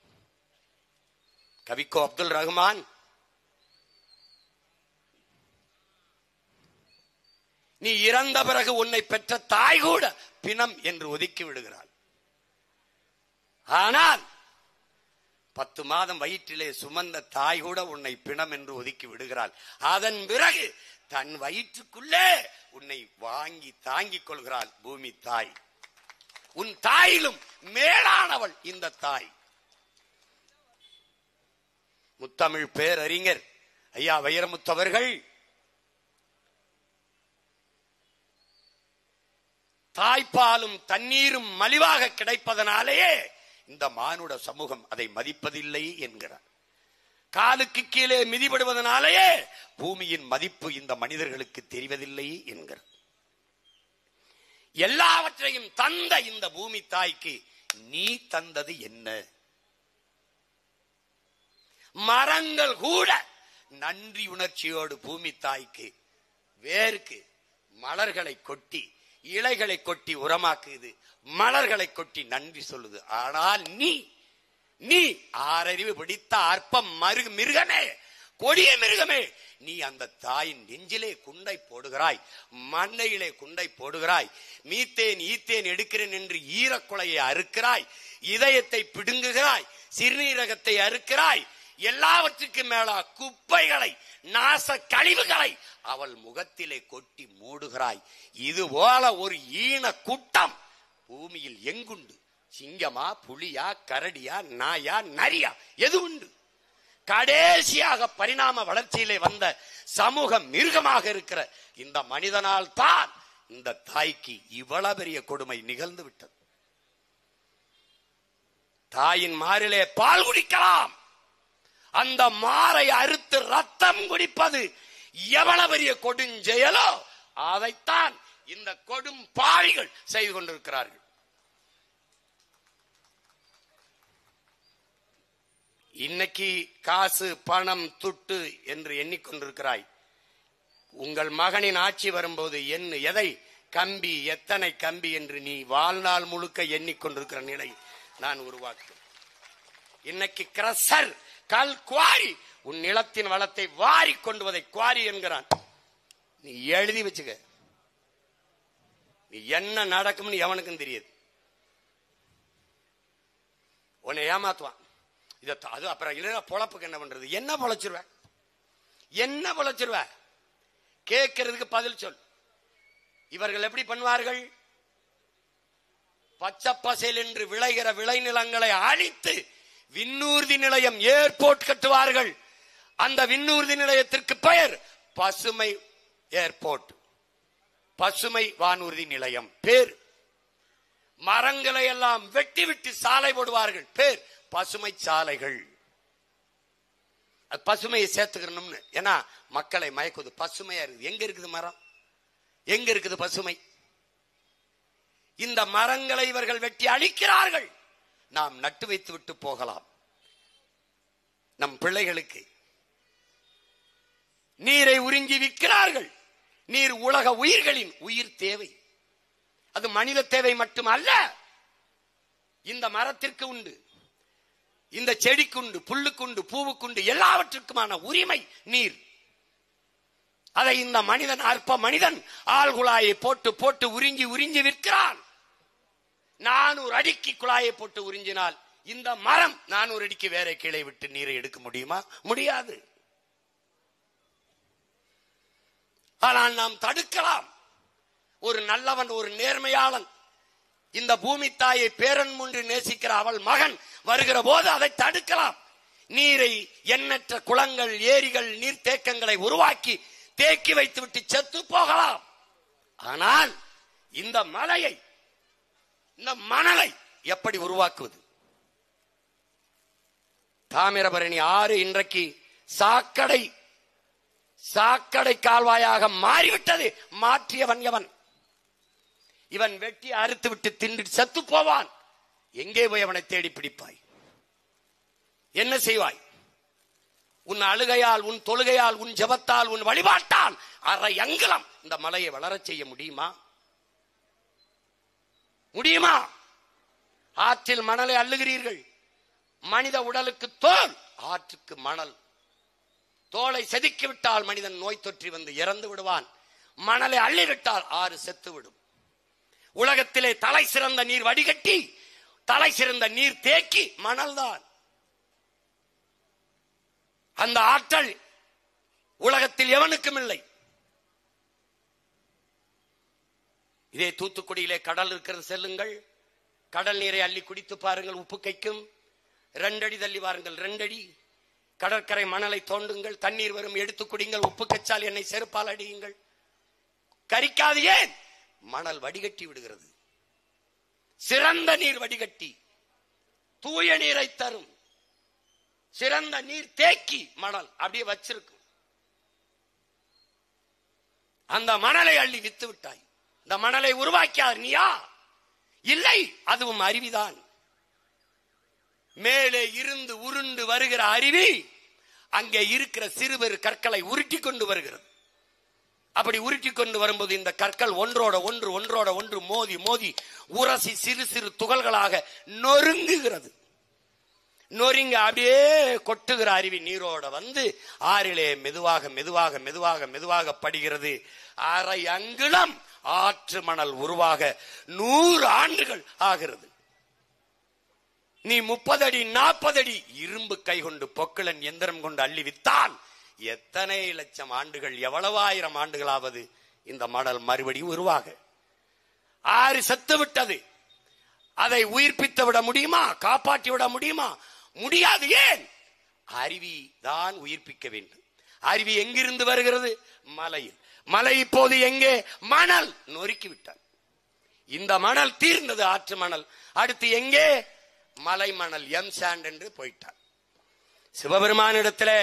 கவிக்கோ அப்துல் ரஹ்மான் நீ இறந்த பிறகு உன்னை பெற்ற தாய் கூட பிணம் என்று ஒதுக்கி விடுகிறாள். ஆனால் 10 மாதம் வயிற்றிலே சுமந்த தாய் கூட உன்னை பிணம் என்று ஒதுக்கி விடுகிறாள். அதன் பிறகு தன் வயிற்றுக்குள்ளே உன்னை வாங்கி தாங்கிக் கொள்கிறாள் பூமி தாய். உன் தாயிலும் மேலானவள் இந்த தாய். முத்தமிழ் பேரறிஞர் ஐயா வைரமுத்தவர்கள் தாய்ப்பாலும் தண்ணீரும் மலிவாக கிடைப்பதனாலேயே இந்த மானுட சமூகம் அதை மதிப்பதில்லை என்கிறார். காலுக்கு கீழே மிதிபடுவதனாலேயே பூமியின் மதிப்பு இந்த மனிதர்களுக்கு தெரிவதில்லை என்கிறார். எல்லாவற்றையும் தந்த இந்த பூமி தாய்க்கு நீ தந்தது என்ன? மரங்கள் கூட நன்றி உணர்ச்சியோடு பூமி தாய்க்கு வேருக்கு மலர்களை கொட்டி, இலைகளை கொட்டி உரமாக்குது, மலர்களை கொட்டி நன்றி சொல்லுது. ஆனால் நீ ஆறறிவு பிடித்த அற்பம் மிருகமே, கொடிய மிருகமே, நீ அந்த தாயின் நெஞ்சிலே குண்டை போடுகிறாய், மண்ணையிலே குண்டை போடுகிறாய், மீத்தேன் ஈத்தேன் எடுக்கிறேன் என்று ஈரக்குலையை அறுக்கிறாய், இதயத்தை பிடுங்குகிறாய், சிறுநீரகத்தை அறுக்கிறாய், எல்லாவற்றுக்கும் மேலா குப்பைகளை, நாச கழிவுகளை அவள் முகத்திலே கொட்டி மூடுகிறாய். இது போல ஒரு ஈன கூட்டம் பூமியில் எங்குண்டு? சிங்கமா, புலியா, கரடியா, நாயா, நரியா, எது உண்டு? கடைசியாக பரிணாம வளர்ச்சியிலே வந்த சமூக மிருகமாக இருக்கிற இந்த மனிதனால் தான் இந்த தாய்க்கு இவ்வளவு பெரிய கொடுமை நிகழ்ந்து விட்டது. தாயின் மாரிலே பால் குடிக்கலாம், அந்த மாரை அறுத்து ரத்தம் குடிப்பது எவ்வளவு பெரிய கொடுஞ்செயலோ அதைத்தான் இந்த கொடும் பாவிகள் செய்து கொண்டிருக்கிறார்கள். இன்னைக்கு காசு, பணம், துட்டு என்று எண்ணிக்கொண்டிருக்கிறாய். உங்கள் மகனின் ஆட்சி வரும்போது எதை கம்பி, எத்தனை கம்பி என்று நீ வாழ்நாள் முழுக்க எண்ணிக்கொண்டிருக்கிற நிலை நான் உருவாக்குவேன். இன்னைக்கு கிரசர், கல் குவாரி உன் நிலத்தின் வளத்தை வாரி கொண்டுவதை குவாரி என்கிறான். நீ எழுதி வச்சுக்க, நீ என்ன நடக்கும்னு எவனுக்கும் தெரியாது. உன்னை ஏமாத்துவான். அது அப்புறம் இல்ல பொழப்புக்கு என்ன பண்றது? என்ன பொழைச்சிருவ? கேட்கறதுக்கு பதில் சொல். இவர்கள் எப்படி பண்ணுவார்கள்? பச்சை பசேல் என்று விளைகிற விளைநிலங்களை அழித்து விண்ணூர்தி நிலையம், ஏர்போர்ட் கட்டுவார்கள். அந்த விண்ணூர்தி நிலையத்திற்கு பெயர் பசுமை ஏர்போர்ட், பசுமை வானூர்தி நிலையம் பேர். மரங்களை எல்லாம் வெட்டி விட்டு சாலை போடுவார்கள், பேர் பசுமை சாலைகள். பசுமையை சேர்த்துக்கணும்னு, ஏன்னா மக்களை மயக்குது. பசுமையா இருக்குது. எங்க இருக்குது மரம்? எங்க இருக்குது பசுமை? இந்த மரங்களை இவர்கள் வெட்டி அழிக்கிறார்கள். நாம் நட்டு வைத்து விட்டு போகலாம். நம் பிள்ளைகளுக்கு நீரை உறிஞ்சி விற்கிறார்கள். நீர் உலக உயிர்களின் உயிர் தேவை. அது மனித தேவை மட்டுமல்ல, இந்த மரத்திற்கு உண்டு, இந்த செடிக்குண்டு, புல்லுக்குண்டு, பூவுக்குண்டு, எல்லாவற்றுக்குமான உரிமை நீர். அதை இந்த மனிதன், அற்ப மனிதன் ஆழ்குழாயை போட்டு போட்டு உறிஞ்சி உறிஞ்சி விற்கிறான். 400 அடிக்கு குழாயை போட்டு உறிஞ்சினால் இந்த மரம் 400 அடிக்கு வேற கீழே விட்டு நீரை எடுக்க முடியுமா? முடியாது. ஆனால் நாம் தடுக்கலாம். ஒரு நல்லவன், ஒரு நேர்மையாளன் இந்த பூமி தாயை பேரன் முன்று நேசிக்கிற அவள் மகன் வருகிற போது அதை தடுக்கலாம். நீரை எண்ணற்ற குளங்கள், ஏரிகள், நீர்த்தேக்கங்களை உருவாக்கி தேக்கி வைத்துவிட்டு செத்து போகலாம். ஆனால் இந்த மலையை, இந்த மணலை எப்படி உருவாக்குவது? தாமிரபரணி ஆறு இன்றைக்கு சாக்கடை கால்வாயாக மாறிவிட்டது. மாற்றியவன் எவன்? இவன் வெட்டி அறுத்து விட்டு தின்று செத்து போவான். எங்கே போய் அவனை தேடி பிடிப்பாய்? என்ன செய்வாய்? உன் அழுகையால், உன் தொழுகையால், உன் ஜெபத்தால், உன் வழிபாட்டால் அரை அங்குலம் இந்த மலையை வளரச் செய்ய முடியுமா? முடியுமா? ஆற்றில் மணலை அள்ளுகிறீர்கள். மனித உடலுக்கு தோல், ஆற்றுக்கு மணல். தோலை செதுக்கிவிட்டால் மனிதன் நோய் தொற்றி வந்து இறந்து விடுவான். மணலை அள்ளிவிட்டால் ஆறு செத்து விடும். உலகத்திலே தலை சிறந்த நீர் வடிகட்டி, தலை சிறந்த நீர் தேக்கி மணல் தான். அந்த ஆற்றல் உலகத்தில் எவனுக்கும் இல்லை. இதே தூத்துக்குடியிலே கடல் இருக்கிறது, செல்லுங்கள். கடல் நீரை அள்ளி குடித்து பாருங்கள், உப்பு கைக்கும். 2 அடி தள்ளி வாருங்கள், 2 அடி. கடற்கரை மணலை தோண்டுங்கள், தண்ணீர் வரும், எடுத்து குடிங்கள். உப்பு கச்சால் என்னை செருப்பால் அடியுங்கள், கரிக்காது. ஏன்? மணல் வடிகட்டி விடுகிறது. சிறந்த நீர் வடிகட்டி தூய நீரை தரும். சிறந்த நீர் தேக்கி மணல் அப்படியே வச்சிருக்கும். அந்த மணலை அள்ளி வித்து விட்டாய். இந்த மணலை உருவாக்கியார் நீயா? இல்லை, அதுவும் அருவிதான். மேலே இருந்து உருண்டு வருகிற அருவி அங்கே இருக்கிற சிறுபெரு கற்களை உருட்டி கொண்டு வருகிறது. அப்படி உருட்டி கொண்டு வரும்போது இந்த கற்கள் ஒன்றோட ஒன்று மோதி மோதி உரசி சிறு சிறு துகள்களாக நொறுங்குகிறது. நொறுங்க அப்படியே கொட்டுகிற அருவி நீரோட வந்து ஆறிலே மெதுவாக மெதுவாக மெதுவாக மெதுவாக படுகிறது. அரை அங்குலம் ஆற்று மணல் உருவாக 100 ஆண்டுகள் ஆகிறது. நீ 30 அடி 40 அடி இரும்பு கை கொண்டு பொக்கிளன் எந்திரம் கொண்டு அள்ளி வித்தான். எத்தனை லட்சம் ஆண்டுகள், எவ்வளவு ஆயிரம் ஆண்டுகளாவது இந்த மணல் மறுபடியும் உருவாக. ஆறு செத்து விட்டது. அதை உயிர்ப்பித்து விட முடியுமா? காப்பாற்றி விட முடியுமா? முடியாது. ஏன்? அருவி தான் உயிர்ப்பிக்க வேண்டும். அருவி எங்கிருந்து வருகிறது? மலையில். மலை இப்போது எங்கே? மணல் நொறுக்கி விட்டான். இந்த மணல் தீர்ந்தது, ஆற்று மணல். அடுத்து எங்கே? மலை மணல், எம் சாண்ட் என்று போயிட்டார். சிவபெருமானிடத்திலே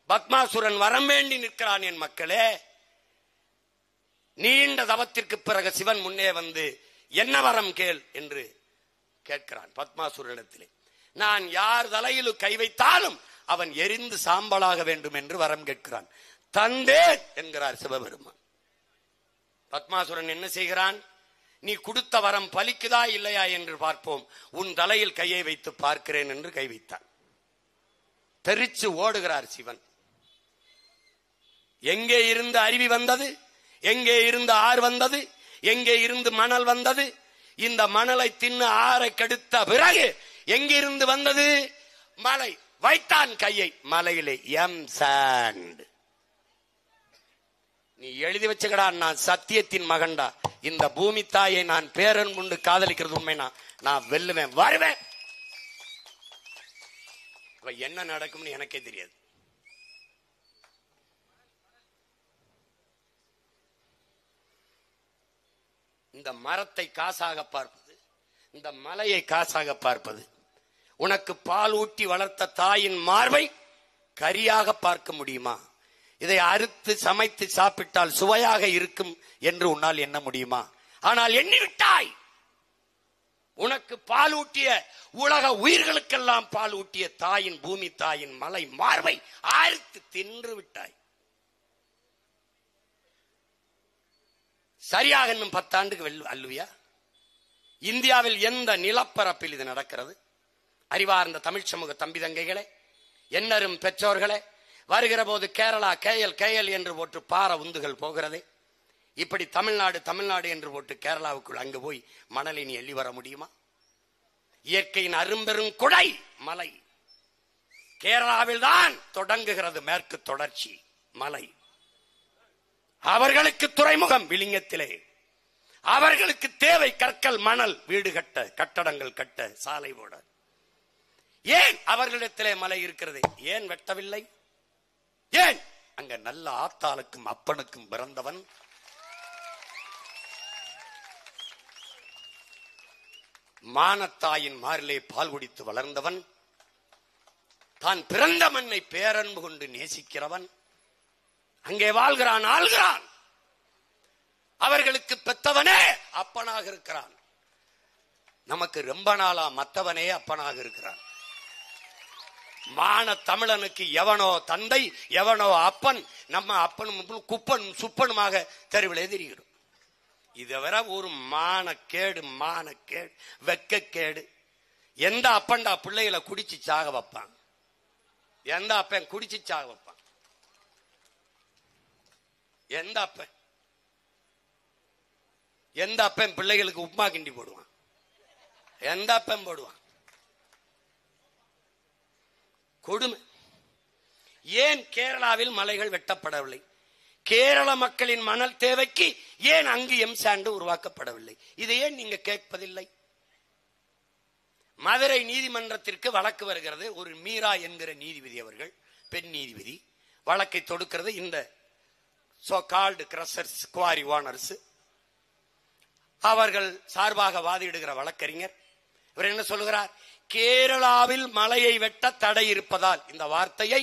பத்மாசுரன் வரம் வேண்டி நிற்கிறான். என் மக்களே, நீண்ட தவத்திற்கு பிறகு சிவன் முன்னே வந்து என்ன வரம் கேள் என்று கேட்கிறான் பத்மாசுரனிடத்திலே. நான் யார் தலையிலும் கை வைத்தாலும் அவன் எரிந்து சாம்பலாக வேண்டும் என்று வரம் கேட்கிறான். தந்தேன் என்கிறார் சிவபெருமான். பத்மாசுரன் என்ன செய்கிறான்? நீ கொடுத்த வரம் பலிக்குதா இல்லையா என்று பார்ப்போம், உன் தலையில் கையை வைத்து பார்க்கிறேன் என்று கை வைத்தான். தெரிச்சு ஓடுகிறார் சிவன். எங்கே இருந்து அருவி வந்தது? எங்கே இருந்து ஆறு வந்தது? எங்கே இருந்து மணல் வந்தது? இந்த மணலை தின்னு ஆறை கெடுத்த பிறகு எங்கிருந்து வந்தது? மலை. வைத்தான் கையை மலையிலே, எம் சாண்ட். நீ எழுதி வச்சுக்கடா, நான் சத்தியத்தின் மகன்டா. இந்த பூமி தாயை நான் பேரன் கொண்டு காதலிக்கிறது உண்மைனா நான் வெல்லுவேன், வருவேன். என்ன நடக்கும்னு எனக்கே தெரியாது. இந்த மரத்தை காசாக பார்ப்பது, இந்த மலையை காசாக பார்ப்பது, உனக்கு பால் ஊட்டி வளர்த்த தாயின் மார்பை கரியாக பார்க்க முடியுமா? இதை அறுத்து சமைத்து சாப்பிட்டால் சுவையாக இருக்கும் என்று உன்னால் எண்ண முடியுமா? ஆனால் எண்ணிவிட்டாய். உனக்கு பால் ஊட்டிய, உலக உயிர்களுக்கெல்லாம் பால் ஊட்டிய தாயின், பூமி தாயின் மலை மார்பை அறுத்து தின்று விட்டாய். சரியாக இன்னும் 10 ஆண்டுக்கு அல்லுவியா? இந்தியாவில் எந்த நிலப்பரப்பில் இது நடக்கிறது? அறிவார்ந்த தமிழ் சமூக தம்பி தங்கைகளே, என்னரும் பெற்றோர்களே, வருகிற போது கேரளா கேஎல் என்று போட்டு பார உந்துகள் போகிறது. இப்படி தமிழ்நாடு என்று போட்டு கேரளாவுக்குள் அங்கு போய் மணலை நீ எள்ளி வர முடியுமா? இயற்கையின் அரும்பெரும் குடை மலை. கேரளாவில் தான் தொடங்குகிறது மேற்கு தொடர்ச்சி மலை. அவர்களுக்கு துறைமுகம் விழிஞத்திலே, அவர்களுக்கு தேவை கற்கள், மணல், வீடு கட்ட, கட்டடங்கள் கட்ட, சாலை போட. ஏன் அவர்களிடத்திலே மலை இருக்கிறது? ஏன் வெட்டவில்லை? ஏன்? அங்க நல்ல ஆத்தாளுக்கும் அப்பனுக்கும் பிறந்தவன், மானத்தாயின் மாரிலே பால் குடித்து வளர்ந்தவன், தான் பிறந்த மண்ணை பேரன்பு கொண்டு நேசிக்கிறவன் அங்கே வாழ்கிறான், ஆள்கிறான். அவர்களுக்கு பெத்தவனே அப்பனாக இருக்கிறான். நமக்கு ரொம்ப நாளா மத்தவனே அப்பனாக இருக்கிறான். மான தமிழனுக்கு எவனோ தந்தை, எவனோ அப்பன். நம்ம அப்பனும் குப்பன் சுப்பனுமாக தெருவிலே தெரிகிறோம். இதுவரை ஒரு மானக்கேடு, மானக்கேடு, வெக்கக்கேடு. எந்த அப்பன்டா பிள்ளைகளை குடிச்சு சாக வைப்பான்? எந்த அப்பன் குடிச்சு சாக வைப்பான்? எந்த அப்பன்? எந்த அப்பன் பிள்ளைகளுக்கு உப்புமா கிண்டி போடுவான்? எந்த அப்பன் போடுவான்? கொடுமை. ஏன் கேரளாவில் மலைகள் வெட்டப்படவில்லை? கேரள மக்களின் மணல் தேவைக்கு ஏன் அங்கு எம்சாண்ட் உருவாக்கப்படவில்லை? இதை ஏன் நீங்க கேட்பதில்லை? மதுரை நீதிமன்றத்திற்கு வழக்கு வருகிறது. ஒரு மீரா என்கிற நீதிபதி அவர்கள், பெண் நீதிபதி, வழக்கை தொடுக்கிறது. இந்த சோ கால்டு கிரஷர்ஸ், குவாரி ஓனர்ஸ், அவர்கள் சார்பாக வாதிடுகிற வழக்கறிஞர் இவர் என்ன சொல்லுகிறார்? கேரளாவில் மலையை வெட்ட தடை இருப்பதால், இந்த வார்த்தையை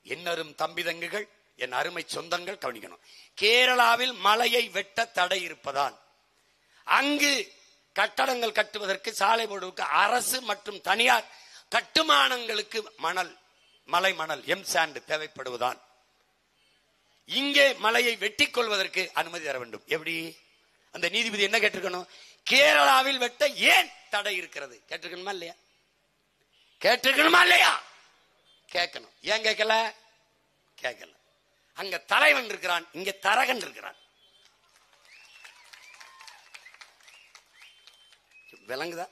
என்னரும் தம்பி தங்குகள், என் அருமை சொந்தங்கள் கவனிக்கணும். கேரளாவில் மலையை வெட்ட தடை இருப்பதால் அங்கு கட்டடங்கள் கட்டுவதற்கு, சாலை போடுவதற்கு அரசு மற்றும் தனியார் கட்டுமானங்களுக்கு மணல், மலை மணல், எம்சாண்ட் தேவைப்படுவதால் இங்கே மலையை வெட்டிக் கொள்வதற்கு அனுமதி தர வேண்டும். எப்படி? அந்த நீதிபதி என்ன கேட்டிருக்கணும்? கேரளாவில் வெட்ட ஏன் தடை இருக்கிறது கேட்டிருக்கணுமா இல்லையா? கேட்டிருக்கணுமா இல்லையா? கேட்கணும். ஏன் கேட்கல? கேட்கல. அங்க தலைவன் இருக்கிறான், இங்க தரகன் இருக்கிறான். விளங்குதா?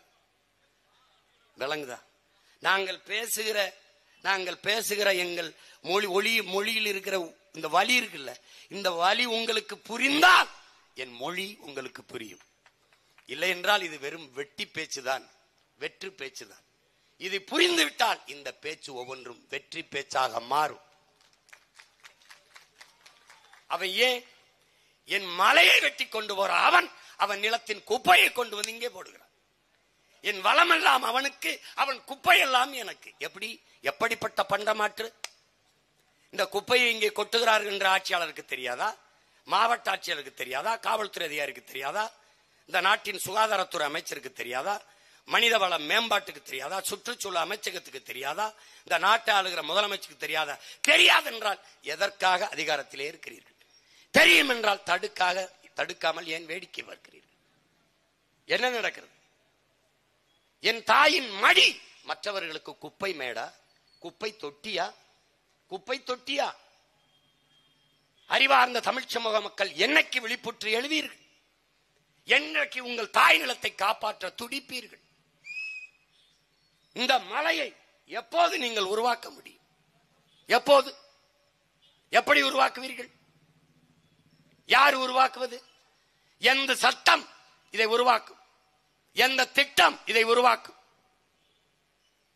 விளங்குதா? நாங்கள் பேசுகிற எங்கள் மொழியில் இருக்கிற இந்த வலி இருக்குல்ல, இந்த வலி உங்களுக்கு புரிந்தால் என் மொழி உங்களுக்கு புரியும். இல்லை என்றால் இது வெறும் வெட்டி பேச்சுதான், வெற்று பேச்சுதான். இது புரிந்து விட்டால் இந்த பேச்சு ஒவ்வொன்றும் வெற்றி பேச்சாக மாறும். அவன் ஏன் என் மலையை வெட்டி கொண்டு போற அவன் நிலத்தின் குப்பையை கொண்டு வந்து இங்கே போடுகிறான். என் வளம் எல்லாம் அவனுக்கு, அவன் குப்பை எல்லாம் எனக்கு. எப்படிப்பட்ட பண்டமாற்று? இந்த குப்பையை இங்கே கொட்டுகிறார்கள் என்ற ஆட்சியாளருக்கு தெரியாதா? மாவட்ட ஆட்சியாளருக்கு தெரியாதா? காவல்துறை அதிகாரிக்கு தெரியாதா? இந்த நாட்டின் சுகாதாரத்துறை அமைச்சருக்கு தெரியாதா? மனிதவள மேம்பாட்டுக்கு தெரியாதா? சுற்றுச்சூழல் அமைச்சகத்துக்கு தெரியாதா? இந்த நாட்டை ஆளுகிற முதலமைச்சருக்கு தெரியாதா? தெரியாது என்றால் எதற்காக அதிகாரத்திலே இருக்கிறீர்கள்? தெரியும் என்றால் தடுக்காமல் ஏன் வேடிக்கை பார்க்கிறீர்கள்? என்ன நடக்கிறது? என் தாயின் மடி மற்றவர்களுக்கு குப்பை மேடா, குப்பை தொட்டியா? குப்பை தொட்டியா? அறிவார்ந்த தமிழ் சமூக மக்கள் என்னைக்கு விழிப்புற்று எழுவீர்கள்? என்னைக்கு உங்கள் தாய் நிலத்தை காப்பாற்ற துடிப்பீர்கள்? இந்த மலையை எப்போது நீங்கள் உருவாக்க முடியும்? எப்போது? எப்படி உருவாக்குவீர்கள்? யார் உருவாக்குவது? எந்த சட்டம் இதை உருவாக்கும்? எந்த திட்டம் இதை உருவாக்கும்?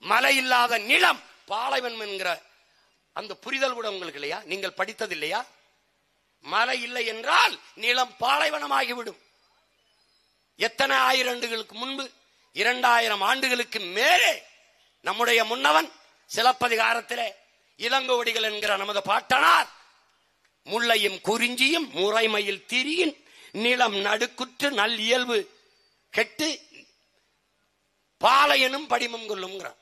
மழை இல்லாத நிலம் பாலைவனம் என்கிற அந்த புரிதல் கூட உங்களுக்கு இல்லையா? நீங்கள் படித்தது இல்லையா? மழை இல்லை என்றால் நிலம் பாலைவனமாகிவிடும். எத்தனை ஆயிரம் ஆண்டுகளுக்கு முன்பு, 2000 ஆண்டுகளுக்கு மேலே நம்முடைய முன்னவன் சிலப்பதிகாரத்திலே இளங்கோவடிகள் என்கிற நமது பாட்டனார், முல்லையும் குறிஞ்சியும் முறைமையில் திரியின் நிலம் நடுக்குற்று நல் இயல்பு கெட்டு பாலையனும் படிமம் கொள்ளுங்கிறான்.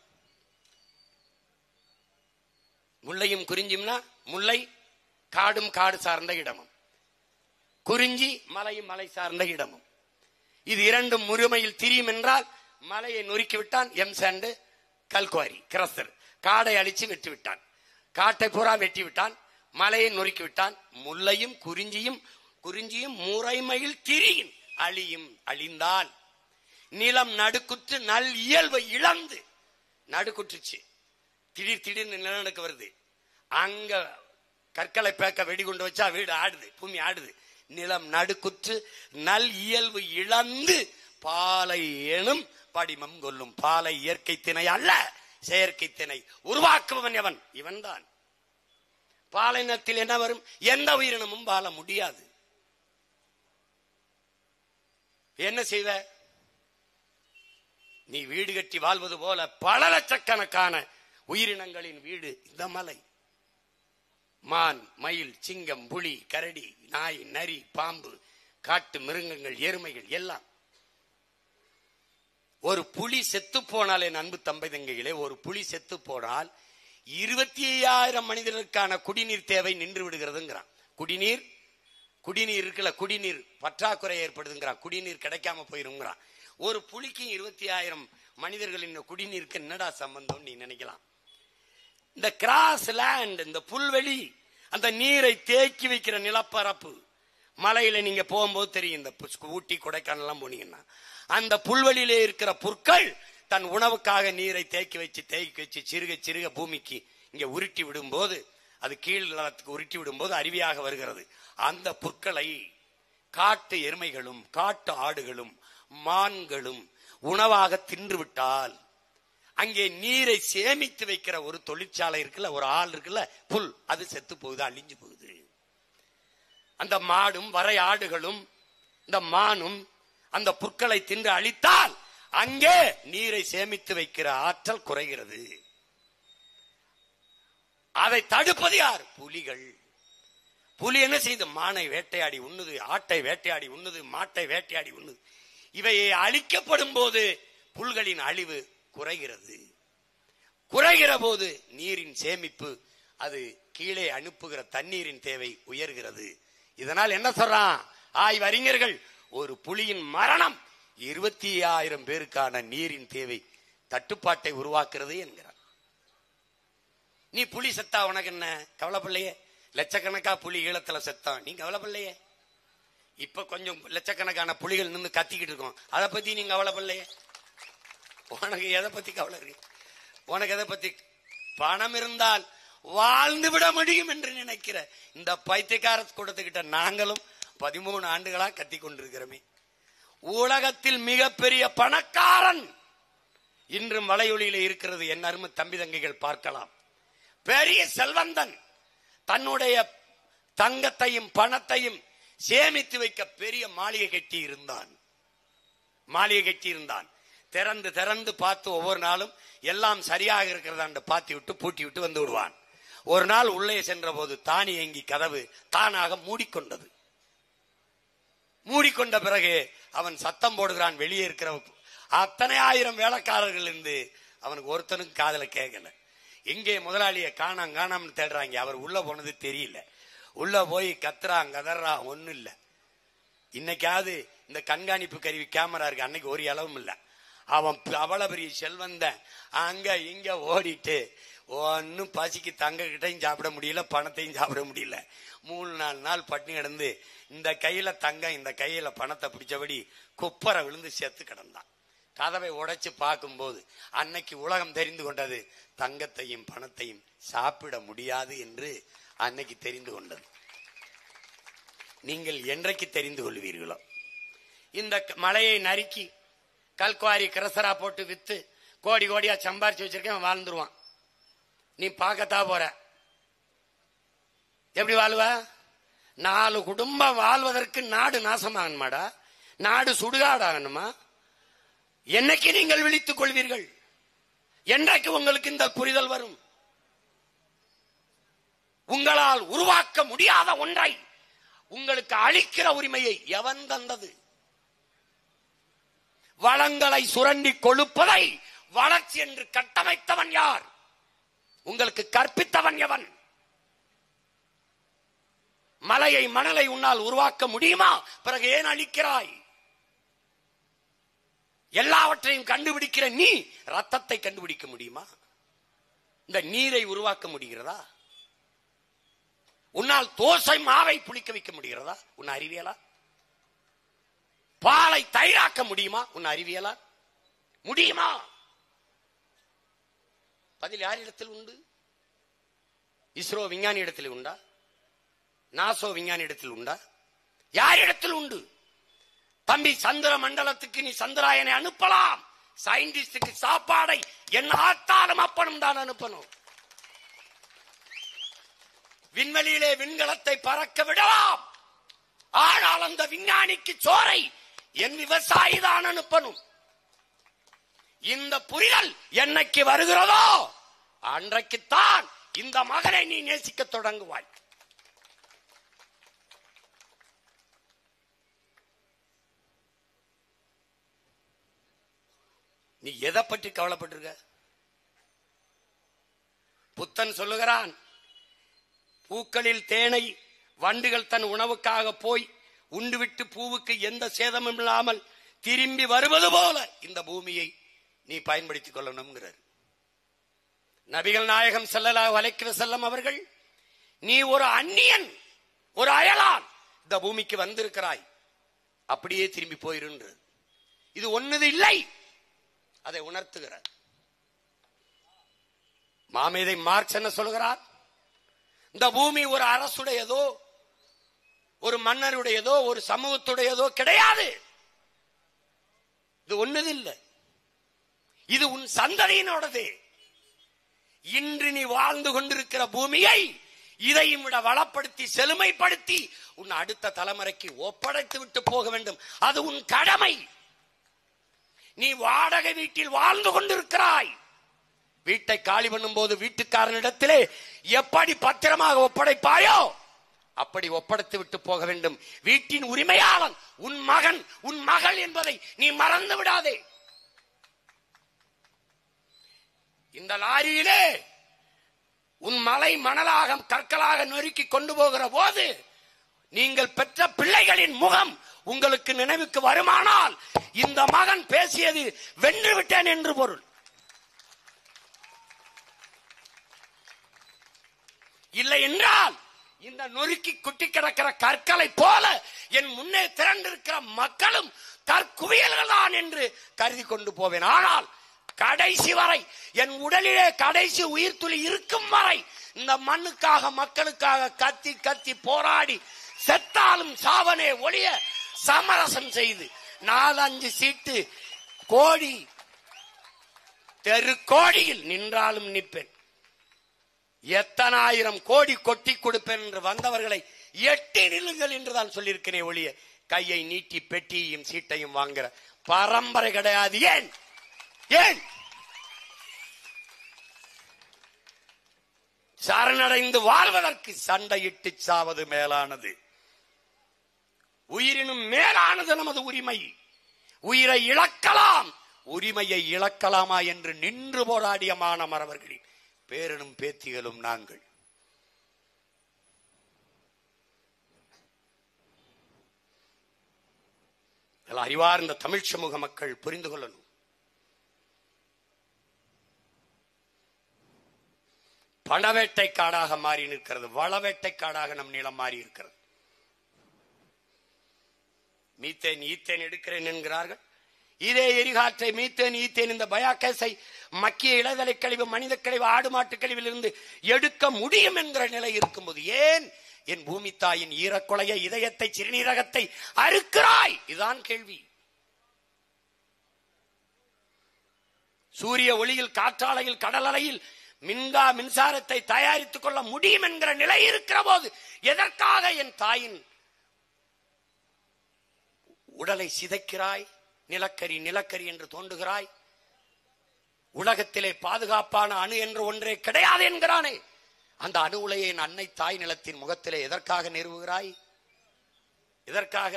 முல்லையும் குறிஞ்சியும்னா, முல்லை காடும் காடு சார்ந்த இடமும், குறிஞ்சி மலையும் மலை சார்ந்த இடமும். இது இரண்டும் முழுமையில் திரியும் என்றால் மலையை நொறுக்கிவிட்டான் எம்சாண்ட், கல்குவாரி, கிரஸ்டர். காடை அழிச்சு வெட்டி விட்டான், காட்டை பூரா வெட்டி விட்டான், மலையை நொறுக்கி விட்டான். முல்லையும் குறிஞ்சியும் முறைமையில் திரியும் அழியும். அழிந்தால் நிலம் நடுக்குற்று நல் இயல்பை இழந்து, நடுக்குற்றுச்சு, திடீர்னு நிலநடுக்க வருது, அங்க கற்களை பேக்க வெடி கொண்டு வச்சா வீடு ஆடுது, பூமி ஆடுது. நிலம் நடுக்குற்று நல் இயல்பு இழந்து பாலை எனும் படிமம் கொல்லும். பாலை இயற்கை திணை அல்ல, செயற்கை திணை. உருவாக்குபவன் எவன்? இவன் தான். பாலைனத்தில் என்ன வரும்? எந்த உயிரினமும் வாழ முடியாது. என்ன செய்வ? நீ வீடு கட்டி வாழ்வது போல பல லட்சக்கணக்கான உயிரினங்களின் வீடு இந்த மலை. மான், மயில், சிங்கம், புலி, கரடி, நாய், நரி, பாம்பு, காட்டு மிருகங்கள், எருமைகள் எல்லாம். ஒரு புலி செத்து போனால், என் அன்பு தம்பை தங்கைகளே, ஒரு புலி செத்து போனால் 25,000 மனிதர்களுக்கான குடிநீர் தேவை நின்று விடுகிறதுங்கிறான். குடிநீர் இருக்குல்ல, குடிநீர் பற்றாக்குறை ஏற்படுதுங்கிறான். குடிநீர் கிடைக்காம போயிருங்கிறான். ஒரு புலிக்கு 20,000 மனிதர்களின் குடிநீருக்கு என்னடா சம்பந்தம் நீ நினைக்கலாம். இந்த கிராஸ் லேண்ட், இந்த புல்வெளி, அந்த நீரை தேக்கி வைக்கிற நிலப்பரப்பு, மலையில நீங்க போகும்போது தெரியும். இந்த ஊட்டி கொடைக்கானல் போனீங்கன்னா அந்த புல்வெளியிலே இருக்கிற புற்கள் தன் உணவுக்காக நீரை தேக்கி வச்சு சிறுக சிறுக பூமிக்கு இங்க உருட்டி விடும்போது, அது கீழ்நிலத்துக்கு உருட்டி விடும்போது அருவியாக வருகிறது. அந்த புற்களை காட்டு எருமைகளும் காட்டு ஆடுகளும் மான்களும் உணவாக தின்று விட்டால், அங்கே நீரை சேமித்து வைக்கிற ஒரு தொழிற்சாலை இருக்குல்ல, ஒரு ஆள் இருக்குல்ல, புல், அது செத்து போகுது, அழிஞ்சு போகுது. அந்த மாடும் வரை ஆடுகளும் இந்த மானும் அந்த புற்களை தின்று அழித்தால் அங்கே நீரை சேமித்து வைக்கிற ஆற்றல் குறைகிறது. அதை தடுப்பது யார்? புலிகள். புலி என்ன செய்து? மானை வேட்டையாடி உண்ணுது, ஆட்டை வேட்டையாடி உண்ணுது, மாட்டை வேட்டையாடி உண்ணுது. இவையை அழிக்கப்படும் போது புல்களின் அழிவு குறைகிறது. குறைகிற போது நீரின் சேமிப்பு, அது கீழே அனுப்புகிற தண்ணீரின் தேவை உயர்கிறது. இதனால் என்ன சொல்றான் ஆய்வறிஞர்கள்? ஒரு புலியின் மரணம் 20,000 பேருக்கான நீரின் தேவை தட்டுப்பாட்டை உருவாக்குறது என்கிறார். நீ புலி செத்தா உனக்கு என்ன கவலைப்படலையே? லட்சக்கணக்கா புலி ஈழத்துல செத்தான், நீ கவலைப்படலையே? இப்ப கொஞ்சம் லட்சக்கணக்கான புலிகள் நின்று கத்திக்கிட்டு இருக்கோம், அதை பத்தி நீங்க கவலைப்படலையே? உனக்கு எதை பத்தி கவலை இருக்கு? உனக்கு எதை பத்தி? பணம் இருந்தால் வாழ்ந்து விட முடியும் என்று நினைக்கிற இந்த பைத்தியக்கார கூட்டத்துக்கிட்ட நாங்களும் 13 ஆண்டுகளா கத்தி கொண்டிருக்கிறோமே. உலகத்தில் மிகப்பெரிய பணக்காரன் இன்றும் வலையொலியில இருக்கிறது. என் அருமை தம்பி தங்கைகள் பார்க்கலாம். பெரிய செல்வந்தன் தன்னுடைய தங்கத்தையும் பணத்தையும் சேமித்து வைக்க பெரிய மாளிகை கட்டி இருந்தான். திறந்து திறந்து பார்த்து ஒவ்வொரு நாளும் எல்லாம் சரியாக இருக்கிறதா பாத்தி விட்டு பூட்டி விட்டு வந்து விடுவான். ஒரு நாள் உள்ளே சென்ற போது தானியங்கி கதவு தானாக மூடிக்கொண்டது. மூடிக்கொண்ட பிறகு அவன் சத்தம் போடுகிறான். வெளியே இருக்கிற அத்தனை ஆயிரம் வேலைக்காரர்கள் இருந்து அவனுக்கு ஒருத்தனுக்கு காதல கேட்கல. எங்கே முதலாளிய காணாமன்னு தேடுறாங்க. அவர் உள்ள போனது தெரியல. உள்ள போய் கத்துறான், கதறான், ஒன்னும் இல்ல. இன்னைக்காவது இந்த கண்காணிப்பு கருவி கேமரா இருக்கு, அன்னைக்கு ஒரு அளவும் இல்ல. அவன் அவ்வளவு பெரிய செல்வந்த அங்க இங்க ஓடிட்டு ஒன்னும் பசிக்கு தங்க கிட்டையும் சாப்பிட முடியல, பணத்தையும் சாப்பிட முடியல. 3-4 நாள் பட்டினி கிடந்து இந்த கையில தங்கம் இந்த கையில பணத்தை பிடிச்சபடி குப்பரை விழுந்து செத்து கிடந்தான். கதவை உடைச்சு பார்க்கும்போது அன்னைக்கு உலகம் தெரிந்து கொண்டது, தங்கத்தையும் பணத்தையும் சாப்பிட முடியாது என்று அன்னைக்கு தெரிந்து கொண்டது. நீங்கள் என்றைக்கு தெரிந்து கொள்வீர்களோ? இந்த மலையை நறுக்கி கல்குவாரி கிரசரா போட்டு வித்து கோடி கோடியா சம்பாரிச்சு வச்சிருக்கேன், வாழ்ந்துருவான். நீ பார்க்கத்தா போற. எப்படி வாழ்வ? 4 குடும்பம் வாழ்வதற்கு நாடு நாசமாகணுமாடா? நாடு சுடுகாடாகணுமா? என்னைக்கு நீங்கள் விழித்துக் கொள்வீர்கள்? என்றைக்கு உங்களுக்கு இந்த புரிதல் வரும்? உங்களால் உருவாக்க முடியாத ஒன்றை உங்களுக்கு அளிக்கிற உரிமையை எவன் தந்தது? வளங்களை சுரண்டி கொழுப்பதை வளர்ச்சி என்று கட்டமைத்தவன் யார்? உங்களுக்கு கற்பித்தவன் எவன்? மலையை மணலை உன்னால் உருவாக்க முடியுமா? பிறகு ஏன் அழிக்கிறாய்? எல்லாவற்றையும் கண்டுபிடிக்கிற நீ ரத்தத்தை கண்டுபிடிக்க முடியுமா? இந்த நீரை உருவாக்க முடிகிறதா? உன்னால் தோசை மாவை புளிக்க வைக்க முடிகிறதா? உன் அறிவியலா? பாலை தயிராக்க முடியுமா? உன் அறிவியலா? முடியுமா? பதில் யாரிடத்தில் உண்டு? இஸ்ரோ விஞ்ஞானி இடத்தில் உண்டா? நாசோ விஞ்ஞானி இடத்தில் உண்டா? யாரிடத்தில் உண்டு? தம்பி, சந்திர மண்டலத்துக்கு நீ சந்திராயனை அனுப்பலாம், சயின்டிஸ்டுக்கு சாப்பாடை என் ஆத்தாலும் அப்பனும் தான் அனுப்பணும். விண்வெளியிலே விண்கலத்தை பறக்க விடலாம், ஆனால் அந்த விஞ்ஞானிக்கு சோறை என் விவசாயி தான் அனுப்பணும். இந்த புரிதல் என்னைக்கு வருகிறதோ அன்றைக்குத்தான் இந்த மகனை நீ நேசிக்க தொடங்குவாய். நீ எதை பற்றி கவலைப்பட்டிருக்க? புத்தன் சொல்லுகிறான், பூக்களில் தேனை வண்டுகள் தன் உணவுக்காக போய் உண்டுவிட்டு பூவுக்கு எந்த சேதமும் இல்லாமல் திரும்பி வருவது போல இந்த பூமியை நீ பயன்படுத்திக் கொள்ளணும்ங்கிறார். நபிகள் நாயகம் ஸல்லல்லாஹு அலைஹி வஸல்லம் அவர்கள், நீ ஒரு அந்நியன், ஒரு அயலான் இந்த பூமிக்கு வந்திருக்கிறாய், அப்படியே திரும்பி போயிருன்றது. இது ஒன்னது இல்லை, அதை உணர்த்துகிறார். மாமேதை மார்க்ஸ் என்ன சொல்கிறார்? இந்த பூமி ஒரு அரசுடையதோ, ஒரு மன்னருடையதோ, ஒரு சமூகத்துடையதோ கிடையாது. இது ஒன்னது இல்லை, இது உன் சந்ததியினோடது. இன்று நீ வாழ்ந்து கொண்டிருக்கிற பூமியை இதையும் விட வளப்படுத்தி செழுமைப்படுத்தி உன் அடுத்த தலைமுறைக்கு ஒப்படைத்து விட்டு போக வேண்டும். அது உன் கடமை. நீ வாடகை வீட்டில் வாழ்ந்து கொண்டிருக்கிறாய். வீட்டை காலி பண்ணும் போது வீட்டுக்காரனிடத்திலே எப்படி பத்திரமாக ஒப்படைப்பாயோ அப்படி ஒப்படைத்து விட்டு போக வேண்டும். வீட்டின் உரிமையாளன் உன் மகன், உன் மகள் என்பதை நீ மறந்து விடாதே. இந்த லாரியிலே உன் மலை மணலாக கற்களாக நொறுக்கி கொண்டு போகிற போது நீங்கள் பெற்ற பிள்ளைகளின் முகம் உங்களுக்கு நினைவுக்கு வருமானால் இந்த மகன் பேசியது வென்று விட்டேன் என்று பொருள். இல்லை என்றால் இந்த நொறுக்கி குட்டி கிடக்கிற கற்களை போல என் முன்னே திரண்டிருக்கிற மக்களும் கற்குவியல்கள் தான் என்று கருதி கொண்டு போவேன். ஆனால் கடைசி வரை, என் உடலிலே கடைசி உயிர் துளி இருக்கும் வரை இந்த மண்ணுக்காக மக்களுக்காக கத்தி கத்தி போராடி செத்தாலும் சாவனே ஒழிய சமரசம் செய்து 4-5 சீட்டு கோடி தெரு கோடியில் நின்றாலும் நிற்பேன். எத்தனை ஆயிரம் கோடி கொட்டி கொடுப்பேன் என்று வந்தவர்களை எட்டி நிலுங்கள் என்றுதான் சொல்லியிருக்கிறேன் ஒழிய கையை நீட்டி பெட்டியையும் சீட்டையும் வாங்குற பரம்பரை கிடையாது. ஏன் ஏன் சரணடைந்து வாழ்வதற்கு சண்டையிட்டு சாவது மேலானது. உயிரினும் மேலானது நமது உரிமை. உயிரை இழக்கலாம், உரிமையை இழக்கலாமா என்று நின்று போராடிய மாணவர்களின் பேரனும் பேத்திகளும் நாங்கள். அறிவார்ந்த தமிழ் சமூக மக்கள் புரிந்து கொள்ளணும். பணவேட்டை காடாக மாறி நிற்கிறது, வளவேட்டை காடாக நம் நிலம் மாறி இருக்கிறது. மீத்தேன் ஈத்தேன் எடுக்கிறேன் என்கிறார்கள். இதே எரிகாற்றை மீத்தேன் ஈத்தேன் இந்த பயாகேஸை மக்கிய இளதலை கழிவு, மனித கழிவு, ஆடு மாட்டு கழிவில் இருந்து எடுக்க முடியும் என்கிற நிலை இருக்கும்போது ஏன் என் பூமி தாயின் ஈரக்குலைய இதயத்தை, சிறுநீரகத்தை அறுக்கிறாய்? இதுதான் கேள்வி. சூரிய ஒளியில், காற்றாலையில், கடல் அலையில் மின்சாரத்தை தயாரித்துக் கொள்ள முடியும் என்கிற நிலை இருக்கிற போது எதற்காக என் தாயின் உடலை சிதைக்கிறாய்? நிலக்கரி நிலக்கரி என்று தோன்றுகிறாய். உலகத்திலே பாதுகாப்பான அணு என்று ஒன்றே கிடையாது என்கிறானே, அந்த அணு உலையை என் அன்னை தாய் நிலத்தின் முகத்திலே எதற்காக நிறுவுகிறாய்? எதற்காக?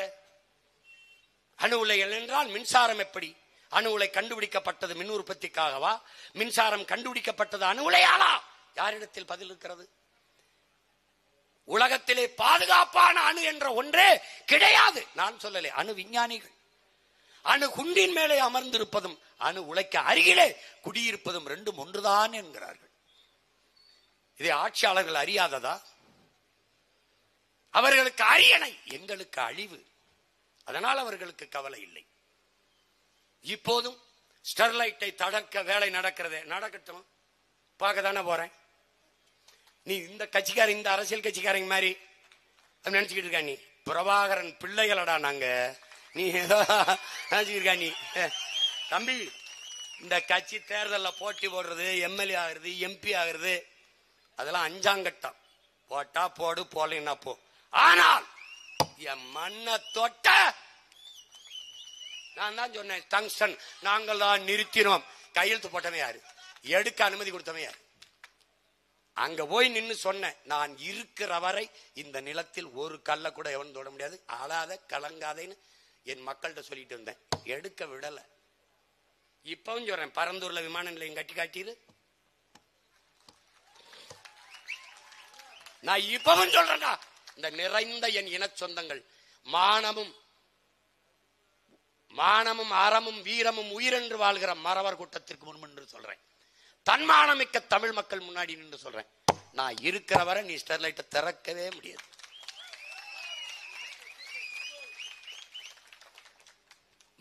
அணு உலைகள் என்றால் மின்சாரம் எப்படி? அணு உலை கண்டுபிடிக்கப்பட்டது மின் உற்பத்திக்காகவா? மின்சாரம் கண்டுபிடிக்கப்பட்டது அணு உலையாலா? யாரிடத்தில் பதில் இருக்கிறது? உலகத்திலே பாதுகாப்பான அணு என்ற ஒன்றே கிடையாது. நான் சொல்லலை, அணு விஞ்ஞானிகள். அணு குண்டின் மேலே அமர்ந்திருப்பதும் அணு உலைக்கு அருகிலே குடியிருப்பதும் ரெண்டும் ஒன்றுதான் என்கிறார்கள். இதை ஆட்சியாளர்கள் அறியாததா? அவர்களுக்கு அரியணை, எங்களுக்கு அழிவு. அதனால் அவர்களுக்கு கவலை இல்லை. இப்போதும் ஸ்டெர்லைட்டை தடுக்க வேலை நடக்கிறது. நடக்கட்டும், பார்க்க தானே போறேன். நீ இந்த கட்சிக்காரங்க, இந்த அரசியல் கட்சிக்காரங்க மாதிரி நினைச்சுக்கிட்டு இருக்கா? நீ பிரபாகரன் பிள்ளைகளடா நாங்க. நீ ஏதோ நீ தம்பி, இந்த கட்சி தேர்தலில் போட்டி போடுறது, எம்எல்ஏ ஆகுறது, எம்பி ஆகுறது, அதெல்லாம் அஞ்சாங்கட்டம். போட்டா போடு, போலன்னா போ. ஆனால் என் மண்ணை தொட்ட நான் தான் சொன்னேன், டங்ஸ்டன் நாங்கள் தான் நிறுத்தினோம். கையெழுத்து போட்டவன் யாரு? எடுக்க அனுமதி கொடுத்தவன் யாரு? அங்க போய் நின்று சொன்னேன், நான் இருக்கிற வரை இந்த நிலத்தில் ஒரு கல்ல கூட எவன் தொட முடியாது, ஆளாத கலங்காதேன்னு என் மக்கள்கிட்ட சொல்லிட்டு இருந்தேன். எடுக்க விடல. இப்பவும் சொல்றேன், பரந்தூர்ல விமான நிலையம் கட்டி காட்டிடு. நான் இப்பவும் சொல்றேன்டா, இந்த நிறைந்த என் இன சொந்தங்கள் மானமும் அறமும் வீரமும் உயிரென்று வாழ்கிற மறவர் கூட்டத்திற்கு முன்பு சொல்றேன். தன்மானமிக்க தமிழ் மக்கள் முன்னாடி நின்று சொல்றேன், நான் இருக்கிற வரை நீ ஸ்டெர்லைட்டை திறக்கவே முடியாது.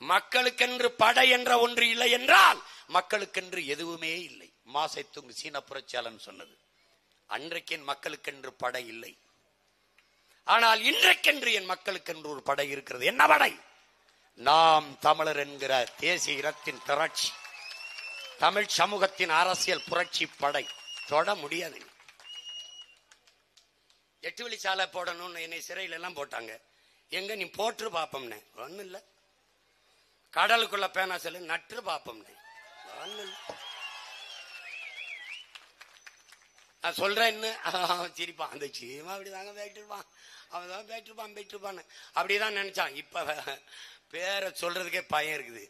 மக்களுக்கென்று படை என்ற ஒன்று இல்லை என்றால் மக்களுக்கென்று எதுவுமே இல்லை. மாசைத்துங் சீன புரட்சியாளன் சொன்னது. அன்றைக்கு என் மக்களுக்கென்று படை இல்லை, ஆனால் இன்றைக்கென்று என் மக்களுக்கென்று ஒரு படை இருக்கிறது. என்ன படை? நாம் தமிழர் என்கிற தேசிய இனத்தின் திரட்சி, தமிழ் சமூகத்தின் அரசியல் புரட்சி படை. தொட முடியாது. 8 வழி சாலை போடணும்னு என்னை சிறையில எல்லாம் போட்டாங்க. எங்க நீ போட்டு பாப்போம்னு ஒன்னும் இல்ல. கடலுக்குள்ள பேனா செல்லு நட்டு பாப்போம்னு ஒன்னும் இல்ல. நான் சொல்றேன், சிரிப்பான். அந்த சீமா அப்படிதாங்க போயிட்டுருப்பான், அவன் தான் போயிட்டுருப்பான்னு அப்படிதான் நினைச்சான். இப்ப பேரை சொல்றதுக்கே பயம் இருக்குது.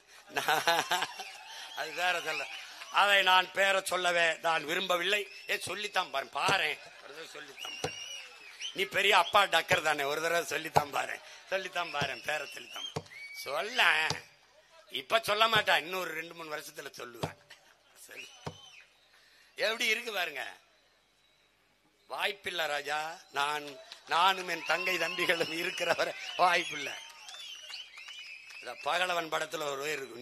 அது வேற சொல்ல, அதை நான் பேரை சொல்லவே நான் விரும்பவில்லை. சொல்லித்தான் பாரு, சொல்லித்தான் பாரு. நீ பெரிய அப்பா டக்கர் தானே, ஒரு தடவை சொல்லித்தான் பாரு, பேரை சொல்லித்தான் சொல்ல. இப்ப சொல்ல மாட்டா, இன்னொரு 2-3 வருஷத்துல சொல்லுவேன். எப்படி இருக்கு பாருங்க. வாய்ப்பில்லை ராஜா. நானும் என் தங்கை தம்பிகளும் இருக்கிறவரை வாய்ப்பில்லை. பகலவன் படத்துல ஒரு இருக்கும்,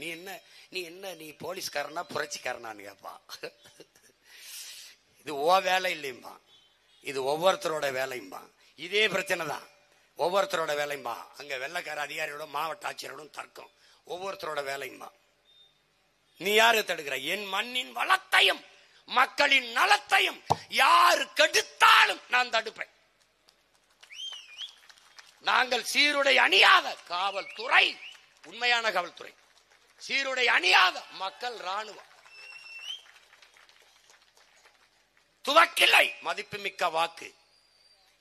நீ போலீஸ்காரனா புரட்சிக்காரனான்னு கேட்பான். இது ஓ வேலை இல்லையும்பா, இது ஒவ்வொருத்தரோட வேலையும்பா. இதே பிரச்சனை தான், ஒவ்வொருத்தரோட வேலையும்பா. அங்க வெள்ளைக்கார அதிகாரியோட மாவட்ட ஆட்சியரோட தர்க்கம், ஒவ்வொருத்தரோட வேலையும்பா. நீ யாரு தடுக்கிற? என் மண்ணின் வளத்தையும் மக்களின் நலத்தையும் யாரு கெடுத்தாலும் நான் தடுப்பேன். நாங்கள் சீருடை அணியாத காவல்துறை, உண்மையான காவல்துறை, சீருடை அணியாத மக்கள் ராணுவம், துவக்கில்லை மதிப்புமிக்க வாக்கு,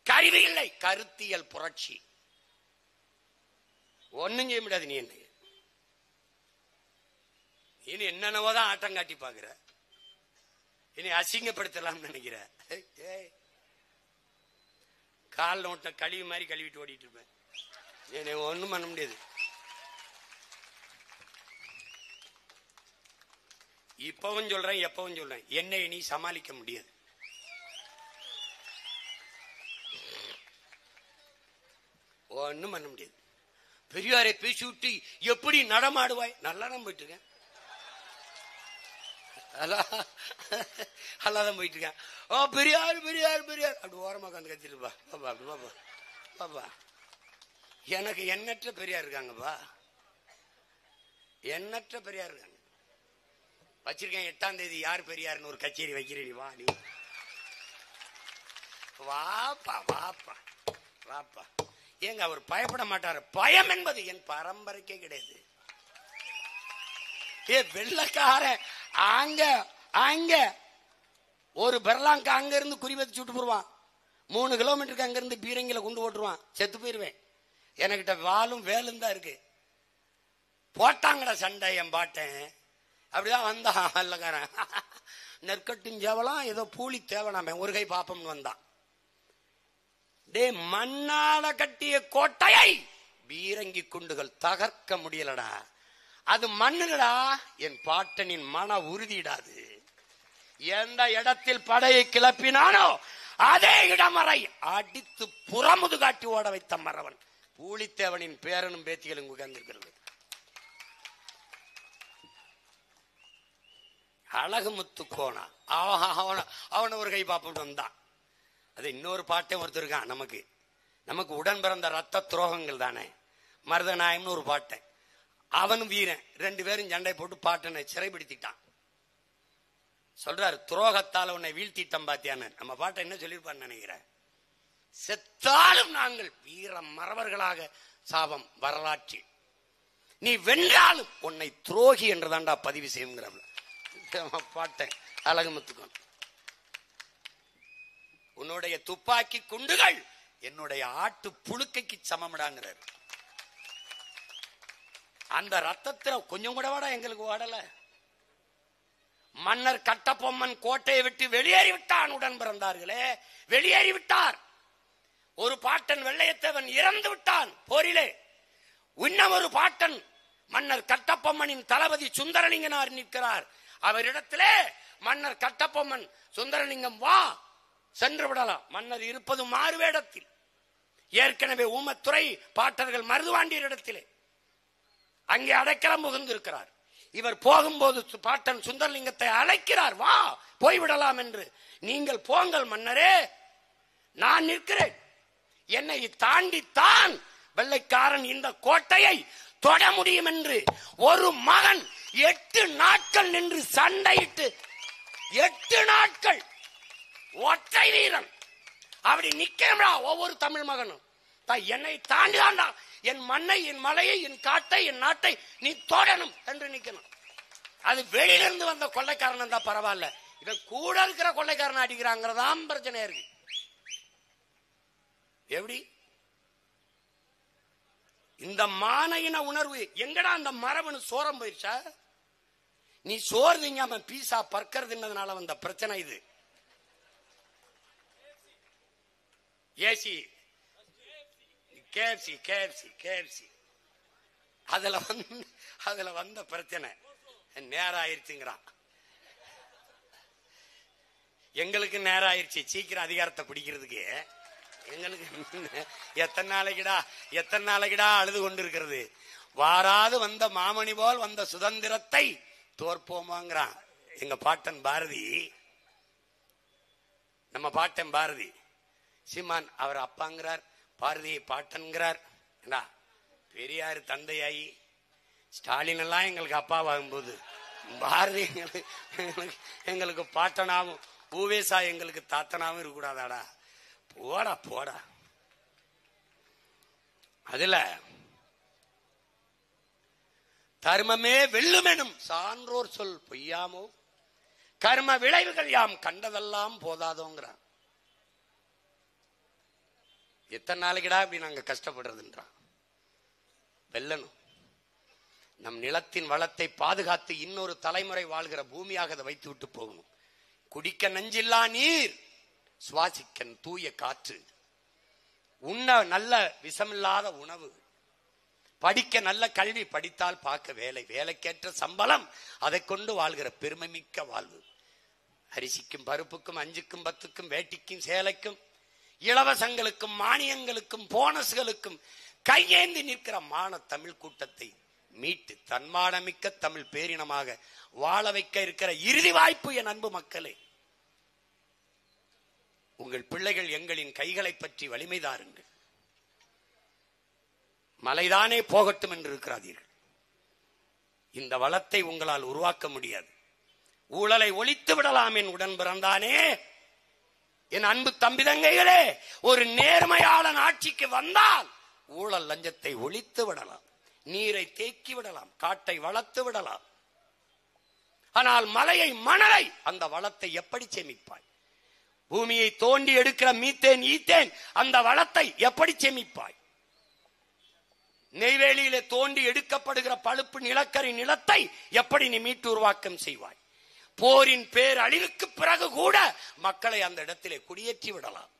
கருவி இல்லை கருத்தியல் புரட்சி. ஒன்னும் செய்ய முடியாது. நீ என்னென்னவோதான் ஆட்டம் காட்டி பாக்குற, இனி அசிங்கப்படுத்தலாம் நினைக்கிற. காலில் விட்ட கழிவு மாதிரி கழுவிட்டு ஓடிட்டு இருப்பேன். ஒண்ணும் பண்ண முடியாது. இப்பவும் சொல்றேன், எப்பவும் சொல்றேன், என்னை நீ சமாளிக்க முடியாது. ஒண்ணும் பண்ண முடியாது. பெரியாரை பேசி விட்டு எப்படி நடமாடுவாய்? நல்லா தான் போயிட்டு இருக்கேன், அல்லாதான் போயிட்டு இருக்கேன். ஓ பெரியார் பெரியார் பெரியார் அப்படி ஓரமா உட்காந்து கத்திருப்பா. பாப்பா எனக்கு எண்ணற்ற பெரியார் இருக்காங்கப்பா, எண்ணற்ற பெரியார் இருக்காங்க. வச்சிருக்கேன் 8ஆம் தேதி யார் பெரியார்னு ஒரு கச்சேரி வைக்கிறேன். வா நீ வாப்பா வாப்பா வாப்பா. ஏங்க அவர் பயப்பட மாட்டாரு. பயம் என்பது என் பரம்பரைக்கே கிடையாது. வெள்ளக்காரன் அங்க ஒரு பெர்லாங்க அங்க இருந்து குறி வச்சு சுட்டு போடுவான். 3 கிலோமீட்டருக்கு அங்க இருந்து பீரங்கில கொண்டு போட்டுருவான். செத்து போயிருவேன். எனக்கிட்ட வாளும் வேலும் தான் இருக்கு. போட்டாங்கடா சண்டை என் பாட்டேன். அப்படிதான் வந்தான் வெள்ளக்காரன். நெற்கட்டும் ஜவலாம் ஏதோ பூலி தேவனாம ஒரு கை பாப்பம்னு வந்தான். டே மண்ணால கட்டிய கோட்டையை பீரங்கி குண்டுகள் தகர்க்க முடியலடா. அது மண்ணுடா. என் பாட்டனின் மன உறுதியிடாது. எந்த இடத்தில் படையை கிளப்பினானோ அதே இடம் வரை அடித்து புறமுது காட்டி ஓட வைத்த மறவன் பூலித்தேவனின் பேரனும் பேத்திகளும் உகந்திருக்கிறது. அழகுமுத்து கோணா அவன் ஒரு கை பாப்பட்டு வந்தான். அது இன்னொரு பாட்டே ஒருத்தர் இருக்கான் நமக்கு. நமக்கு உடன் பிறந்த ரத்த துரோகங்கள் தானே. மருதநாயம்னு ஒரு பாட்டன், அவனும் வீரன், 2 பேரும் சண்டை போட்டு பாட்டனை சிறைப்படுத்திட்டான். சொல்றாரு, துரோகத்தால் உன்னை வீழ்த்திட்டம் பாத்தியான்னு. நம்ம பாட்டை என்ன சொல்லிருப்பான்னு நினைக்கிறேன், செத்தாலும் நாங்கள் வீர மறவர்களாக சாபம் வரலாற்றில், நீ வென்றாலும் உன்னை துரோகி என்றுதான்டா பதிவு செய்யுங்கிற பாட்டேன். அழகுமுத்துக்கோன், உன்னுடைய துப்பாக்கி குண்டுகள் என்னுடைய ஆட்டு புழுக்கைக்கு சமமிடாங்கிறார். அந்த ரத்தத்துல கொஞ்சம் கூட வாடா எங்களுக்கு வாடல. மன்னர் கட்டபொம்மன் கோட்டையை விட்டு வெளியேறி விட்டான். உடன் பிறந்தார்களே வெளியேறி விட்டார். ஒரு பாட்டன் வெள்ளையத்தேவன் இறந்து விட்டான் போரிலே. இன்னும் ஒரு பாட்டன் மன்னர் கட்டபொம்மனின் தளபதி சுந்தரலிங்கனார் நிற்கிறார். அவரிடத்திலே மன்னர் கட்டபொம்மன், சுந்தரலிங்கம் வா சென்று விடலாம். மன்னர் இருப்பது மாறுவேடத்தில். ஏற்கனவே ஊமத்துறை பாட்டர்கள் மருதுவாண்டியர் இடத்திலே அங்கே அடைக்கலம் புகுந்திருக்கிறார். இவர் போகும்போது பாட்டன் சுந்தரலிங்கத்தை அழைக்கிறார், வா போய்விடலாம் என்று. நீங்கள் போங்கள் மன்னரே, நான் நிற்கிறேன். என்னை தாண்டித்தான் வெள்ளைக்காரன் இந்த கோட்டையை தொட முடியும் என்று ஒரு மகன் 8 நாட்கள் நின்று சண்டையிட்டு, 8 நாட்கள் ஒற்றை வீரன் அப்படி நிக்கிறா. ஒவ்வொரு தமிழ் மகனும் என்னை தாண்டிதான்டா என் மண்ணை, என் மலையை, என் காட்டை, என் நாட்டை நீ தொடணும் என்று நிக்கணும். அது வெளியிலிருந்து வந்த கொள்ளைக்காரன் இருந்தா பரவாயில்ல, இவன் கூட இருக்கிற கொள்ளைக்காரன் அடிக்கிறாங்கிறதான் பிரச்சனை இருக்கு. எப்படி இந்த மானையின உணர்வு எங்கடா அந்த மரபணு சோரம் போயிடுச்சா? நீ சோறு திங்காம பீசா பர்க்கர் தின்னதுனால வந்த பிரச்சனை இது. ஏசி கேஎஃப்சி கேஎஃப்சி கேஎஃப்சி அதுல வந்த பிரச்சனை நேரம் ஆயிடுச்சுங்கிறான். எங்களுக்கு நேரம் ஆயிடுச்சு சீக்கிரம் அதிகாரத்தை பிடிக்கிறதுக்கு. எங்களுக்கு எத்தனை நாளைக்குடா அழுது கொண்டிருக்கிறது. வாராது வந்த மாமணி போல் வந்த சுதந்திரத்தை தோற்போமாங்கிறான் எங்க பாட்டன் பாரதி. நம்ம பாட்டன் பாரதி சீமான் அவர் அப்பாங்கிறார், பாரதியை பாட்டன்கிறார். பெரியார் தந்தையாயி, ஸ்டாலின் எல்லாம் எங்களுக்கு அப்பாவாகும் போது பாரதி எங்களுக்கு பாட்டனாவும், பூவேசா எங்களுக்கு தாத்தனாவும் இருக்கக்கூடாதாடா? போடா போடா. அதுல தர்மமே வெல்லுமெனும் சான்றோர் சொல் பொய்யாமோ, கர்ம விளைவுகள் யாம் கண்டதெல்லாம் போதாதோங்கிறான். எத்தனை நாளைக்குடா அப்படி நாங்க கஷ்டப்படுறதுன்றான். வெல்லணும். நம் நிலத்தின் வளத்தை பாதுகாத்து இன்னொரு தலைமுறை வாழ்கிற பூமியாக அதை வைத்து விட்டு போகணும். குடிக்க நஞ்சில்லா நீர், சுவாசிக்க தூய காற்று, உண்ண நல்ல விஷமில்லாத உணவு, படிக்க நல்ல கல்வி, படித்தால் பார்க்க வேலை, வேலைக்கேற்ற சம்பளம், அதை கொண்டு வாழ்கிற பெருமை மிக்க வாழ்வு. அரிசிக்கும் பருப்புக்கும் 5க்கும் 10க்கும் வேட்டிக்கும் சேலைக்கும் இலவசங்களுக்கும் மானியங்களுக்கும் போனஸ்களுக்கும் கையேந்தி நிற்கிற மான தமிழ் கூட்டத்தை மீட்டு தன்மானமிக்க தமிழ் பேரினமாக வாழ வைக்க இருக்கிற இறுதி வாய்ப்பு என் அன்பு மக்களே. உங்கள் பிள்ளைகள் எங்களின் கைகளை பற்றி வலிமை தாருங்கள். மலைதானே போகட்டும் என்று இருக்கிறார்கள். இந்த வளத்தை உங்களால் உருவாக்க முடியாது. ஊழலை ஒழித்து விடலாம் என் உடன் பிறந்தானே. என் அன்பு தம்பி தங்கைகளே, ஒரு நேர்மையாளன் ஆட்சிக்கு வந்தால் ஊழல் லஞ்சத்தை ஒழித்து விடலாம், நீரை தேக்கி விடலாம், காட்டை வளர்த்து விடலாம். ஆனால் மலையை, மணலை, அந்த வளத்தை எப்படி சேமிப்பாய்? பூமியை தோண்டி எடுக்கிற மீத்தேன், ஈத்தேன், அந்த வளத்தை எப்படி சேமிப்பாய்? நெய்வேலியிலே தோண்டி எடுக்கப்படுகிற பழுப்பு நிலக்கரி நிலத்தை எப்படி நீ மீட்டு உருவாக்கம் செய்வாய்? போரின் பேர் அழிவுக்கு பிறகு கூட மக்களை அந்த இடத்திலே குடியேற்றி விடலாம்.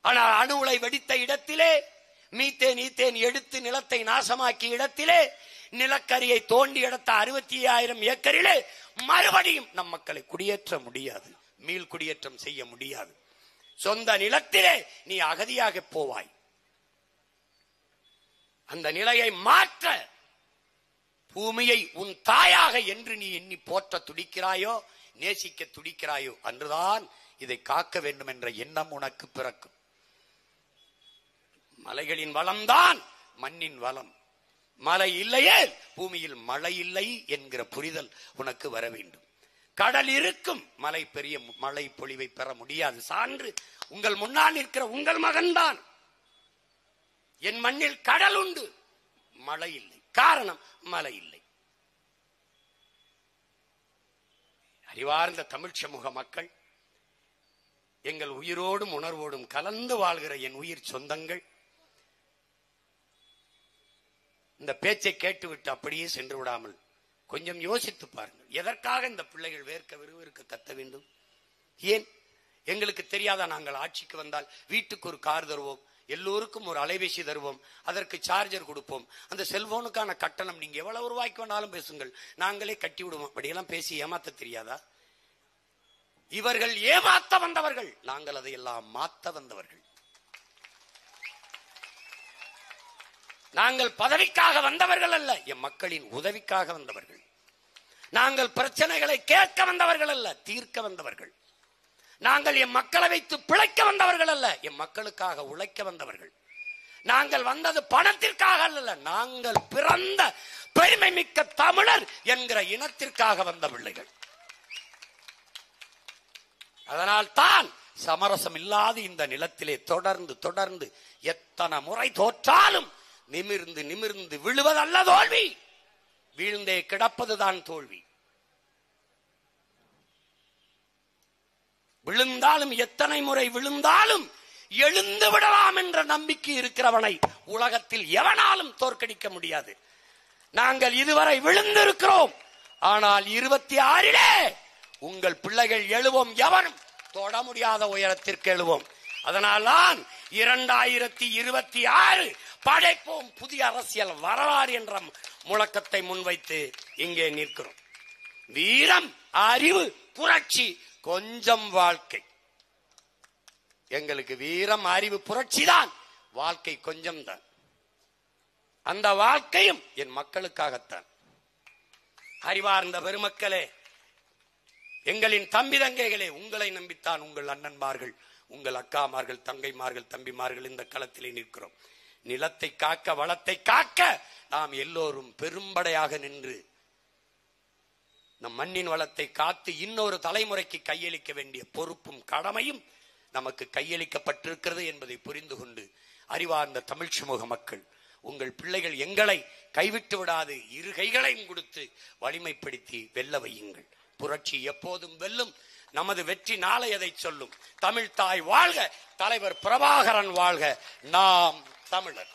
ஆனால் அணு உலை வெடித்த இடத்திலே, மீத்தேன் ஈத்தேன் எடுத்து நிலத்தை நாசமாக்கிய இடத்திலே, நிலக்கரியை தோண்டி எடுத்த 65,000 ஏக்கரிலே மறுபடியும் நம் மக்களை குடியேற்ற முடியாது, மீள் குடியேற்றம் செய்ய முடியாது. சொந்த நிலத்திலே நீ அகதியாக போவாய். அந்த நிலையை மாற்ற பூமியை உன் தாயாக என்று நீ எண்ணி போற்ற துடிக்கிறாயோ, நேசிக்க துடிக்கிறாயோ, அன்றுதான் இதை காக்க வேண்டும் என்ற எண்ணம் உனக்கு பிறக்கும். மலைகளின் வளம்தான் மண்ணின் வளம். மலை இல்லையே பூமியில் மழை இல்லை என்கிற புரிதல் உனக்கு வர வேண்டும். கடல் இருக்கும், மலை பெரிய மழை பொழிவை பெற முடியாது. சான்று உங்கள் முன்னால் இருக்கிற உங்கள் மகன்தான். என் மண்ணில் கடல் உண்டு, மழை இல்லை. காரணம் மழை இல்லை. அறிவார்ந்த தமிழ் சமூக மக்கள், எங்கள் உயிரோடும் உணர்வோடும் கலந்து வாழ்கிற என் உயிர் சொந்தங்கள், இந்த பேச்சை கேட்டுவிட்டு அப்படியே சென்று விடாமல் கொஞ்சம் யோசித்து பாருங்கள். எதற்காக இந்த பிள்ளைகள் வேர்க்க விறுவிறுக்க கத்த வேண்டும்? ஏன் எங்களுக்கு தெரியாதா? நாங்கள் ஆட்சிக்கு வந்தால் வீட்டுக்கு ஒரு கார் தருவோம், எல்லோருக்கும் ஒரு அலைபேசி தருவோம், அதற்கு சார்ஜர் கொடுப்போம், அந்த செல்போனுக்கான கட்டணம் நீங்க எவ்வளவு ரூபாய்க்கு வேணாலும் பேசுங்கள், நாங்களே கட்டி விடுவோம். அப்படியெல்லாம் பேசி ஏமாத்த தெரியாதா? இவர்கள் ஏமாத்த வந்தவர்கள், நாங்கள் அதையெல்லாம் மாத்த வந்தவர்கள். நாங்கள் பதவிக்காக வந்தவர்கள் அல்ல, என் மக்களின் உதவிக்காக வந்தவர்கள். நாங்கள் பிரச்சனைகளை கேட்க வந்தவர்கள் அல்ல, தீர்க்க வந்தவர்கள். நாங்கள் என் மக்களை வைத்து பிழைக்க வந்தவர்கள் அல்ல, என் மக்களுக்காக உழைக்க வந்தவர்கள். நாங்கள் வந்தது பணத்திற்காக அல்ல, நாங்கள் பிறந்த பெருமை மிக்க தமிழர் என்கிற இனத்திற்காக வந்த பிள்ளைகள். அதனால் தான் சமரசம் இல்லாத இந்த நிலத்திலே தொடர்ந்து தொடர்ந்து எத்தனை முறை தோற்றாலும் நிமிர்ந்து நிமிர்ந்து விழுவதல்ல தோல்வி, வீழ்ந்தே கிடப்பதுதான் தோல்வி. விழுந்தாலும், எத்தனை முறை விழுந்தாலும் எழுந்து விடலாம் என்ற நம்பிக்கை இருக்கிறவனை உலகத்தில் எவனாலும் தோற்கடிக்க முடியாது. நாங்கள் இதுவரை விழுந்திருக்கிறோம், ஆனால் 26 உங்கள் பிள்ளைகள் எழுவோம், எவனும் தொட முடியாத உயரத்திற்கு எழுவோம். அதனால்தான் 2026 படைப்போம் புதிய அரசியல் வரலாறு என்ற முழக்கத்தை முன்வைத்து இங்கே நிற்கிறோம். வீரம், அறிவு, புரட்சி, கொஞ்சம் வாழ்க்கை. எங்களுக்கு வீரம், அறிவு, புரட்சி தான், வாழ்க்கை கொஞ்சம் தான். அந்த வாழ்க்கையும் என் மக்களுக்காகத்தான். அறிவார்ந்த பெருமக்களே, எங்களின் தம்பி தங்கைகளே, உங்களை நம்பித்தான் உங்கள் அண்ணன்மார்கள், உங்கள் அக்காமார்கள், தங்கைமார்கள், தம்பிமார்கள் இந்த களத்திலே நிற்கிறோம். நிலத்தை காக்க, வளத்தை காக்க நாம் எல்லோரும் பெரும்படையாக நின்று நம் மண்ணின் வளத்தை காத்து இன்னொரு தலைமுறைக்கு கையளிக்க வேண்டிய பொறுப்பும் கடமையும் நமக்கு கையளிக்கப்பட்டிருக்கிறது என்பதை புரிந்து கொண்டு, அறிவார்ந்த தமிழ் சமூக மக்கள், உங்கள் பிள்ளைகள் எங்களை கைவிட்டு விடாது, இரு கைகளையும் கொடுத்து வலிமைப்படுத்தி வெல்ல வையுங்கள். புரட்சி எப்போதும் வெல்லும். நமது வெற்றி நாளை எதை சொல்லும்? தமிழ் தாய் வாழ்க, தலைவர் பிரபாகரன் வாழ்க, நாம் தமிழர்.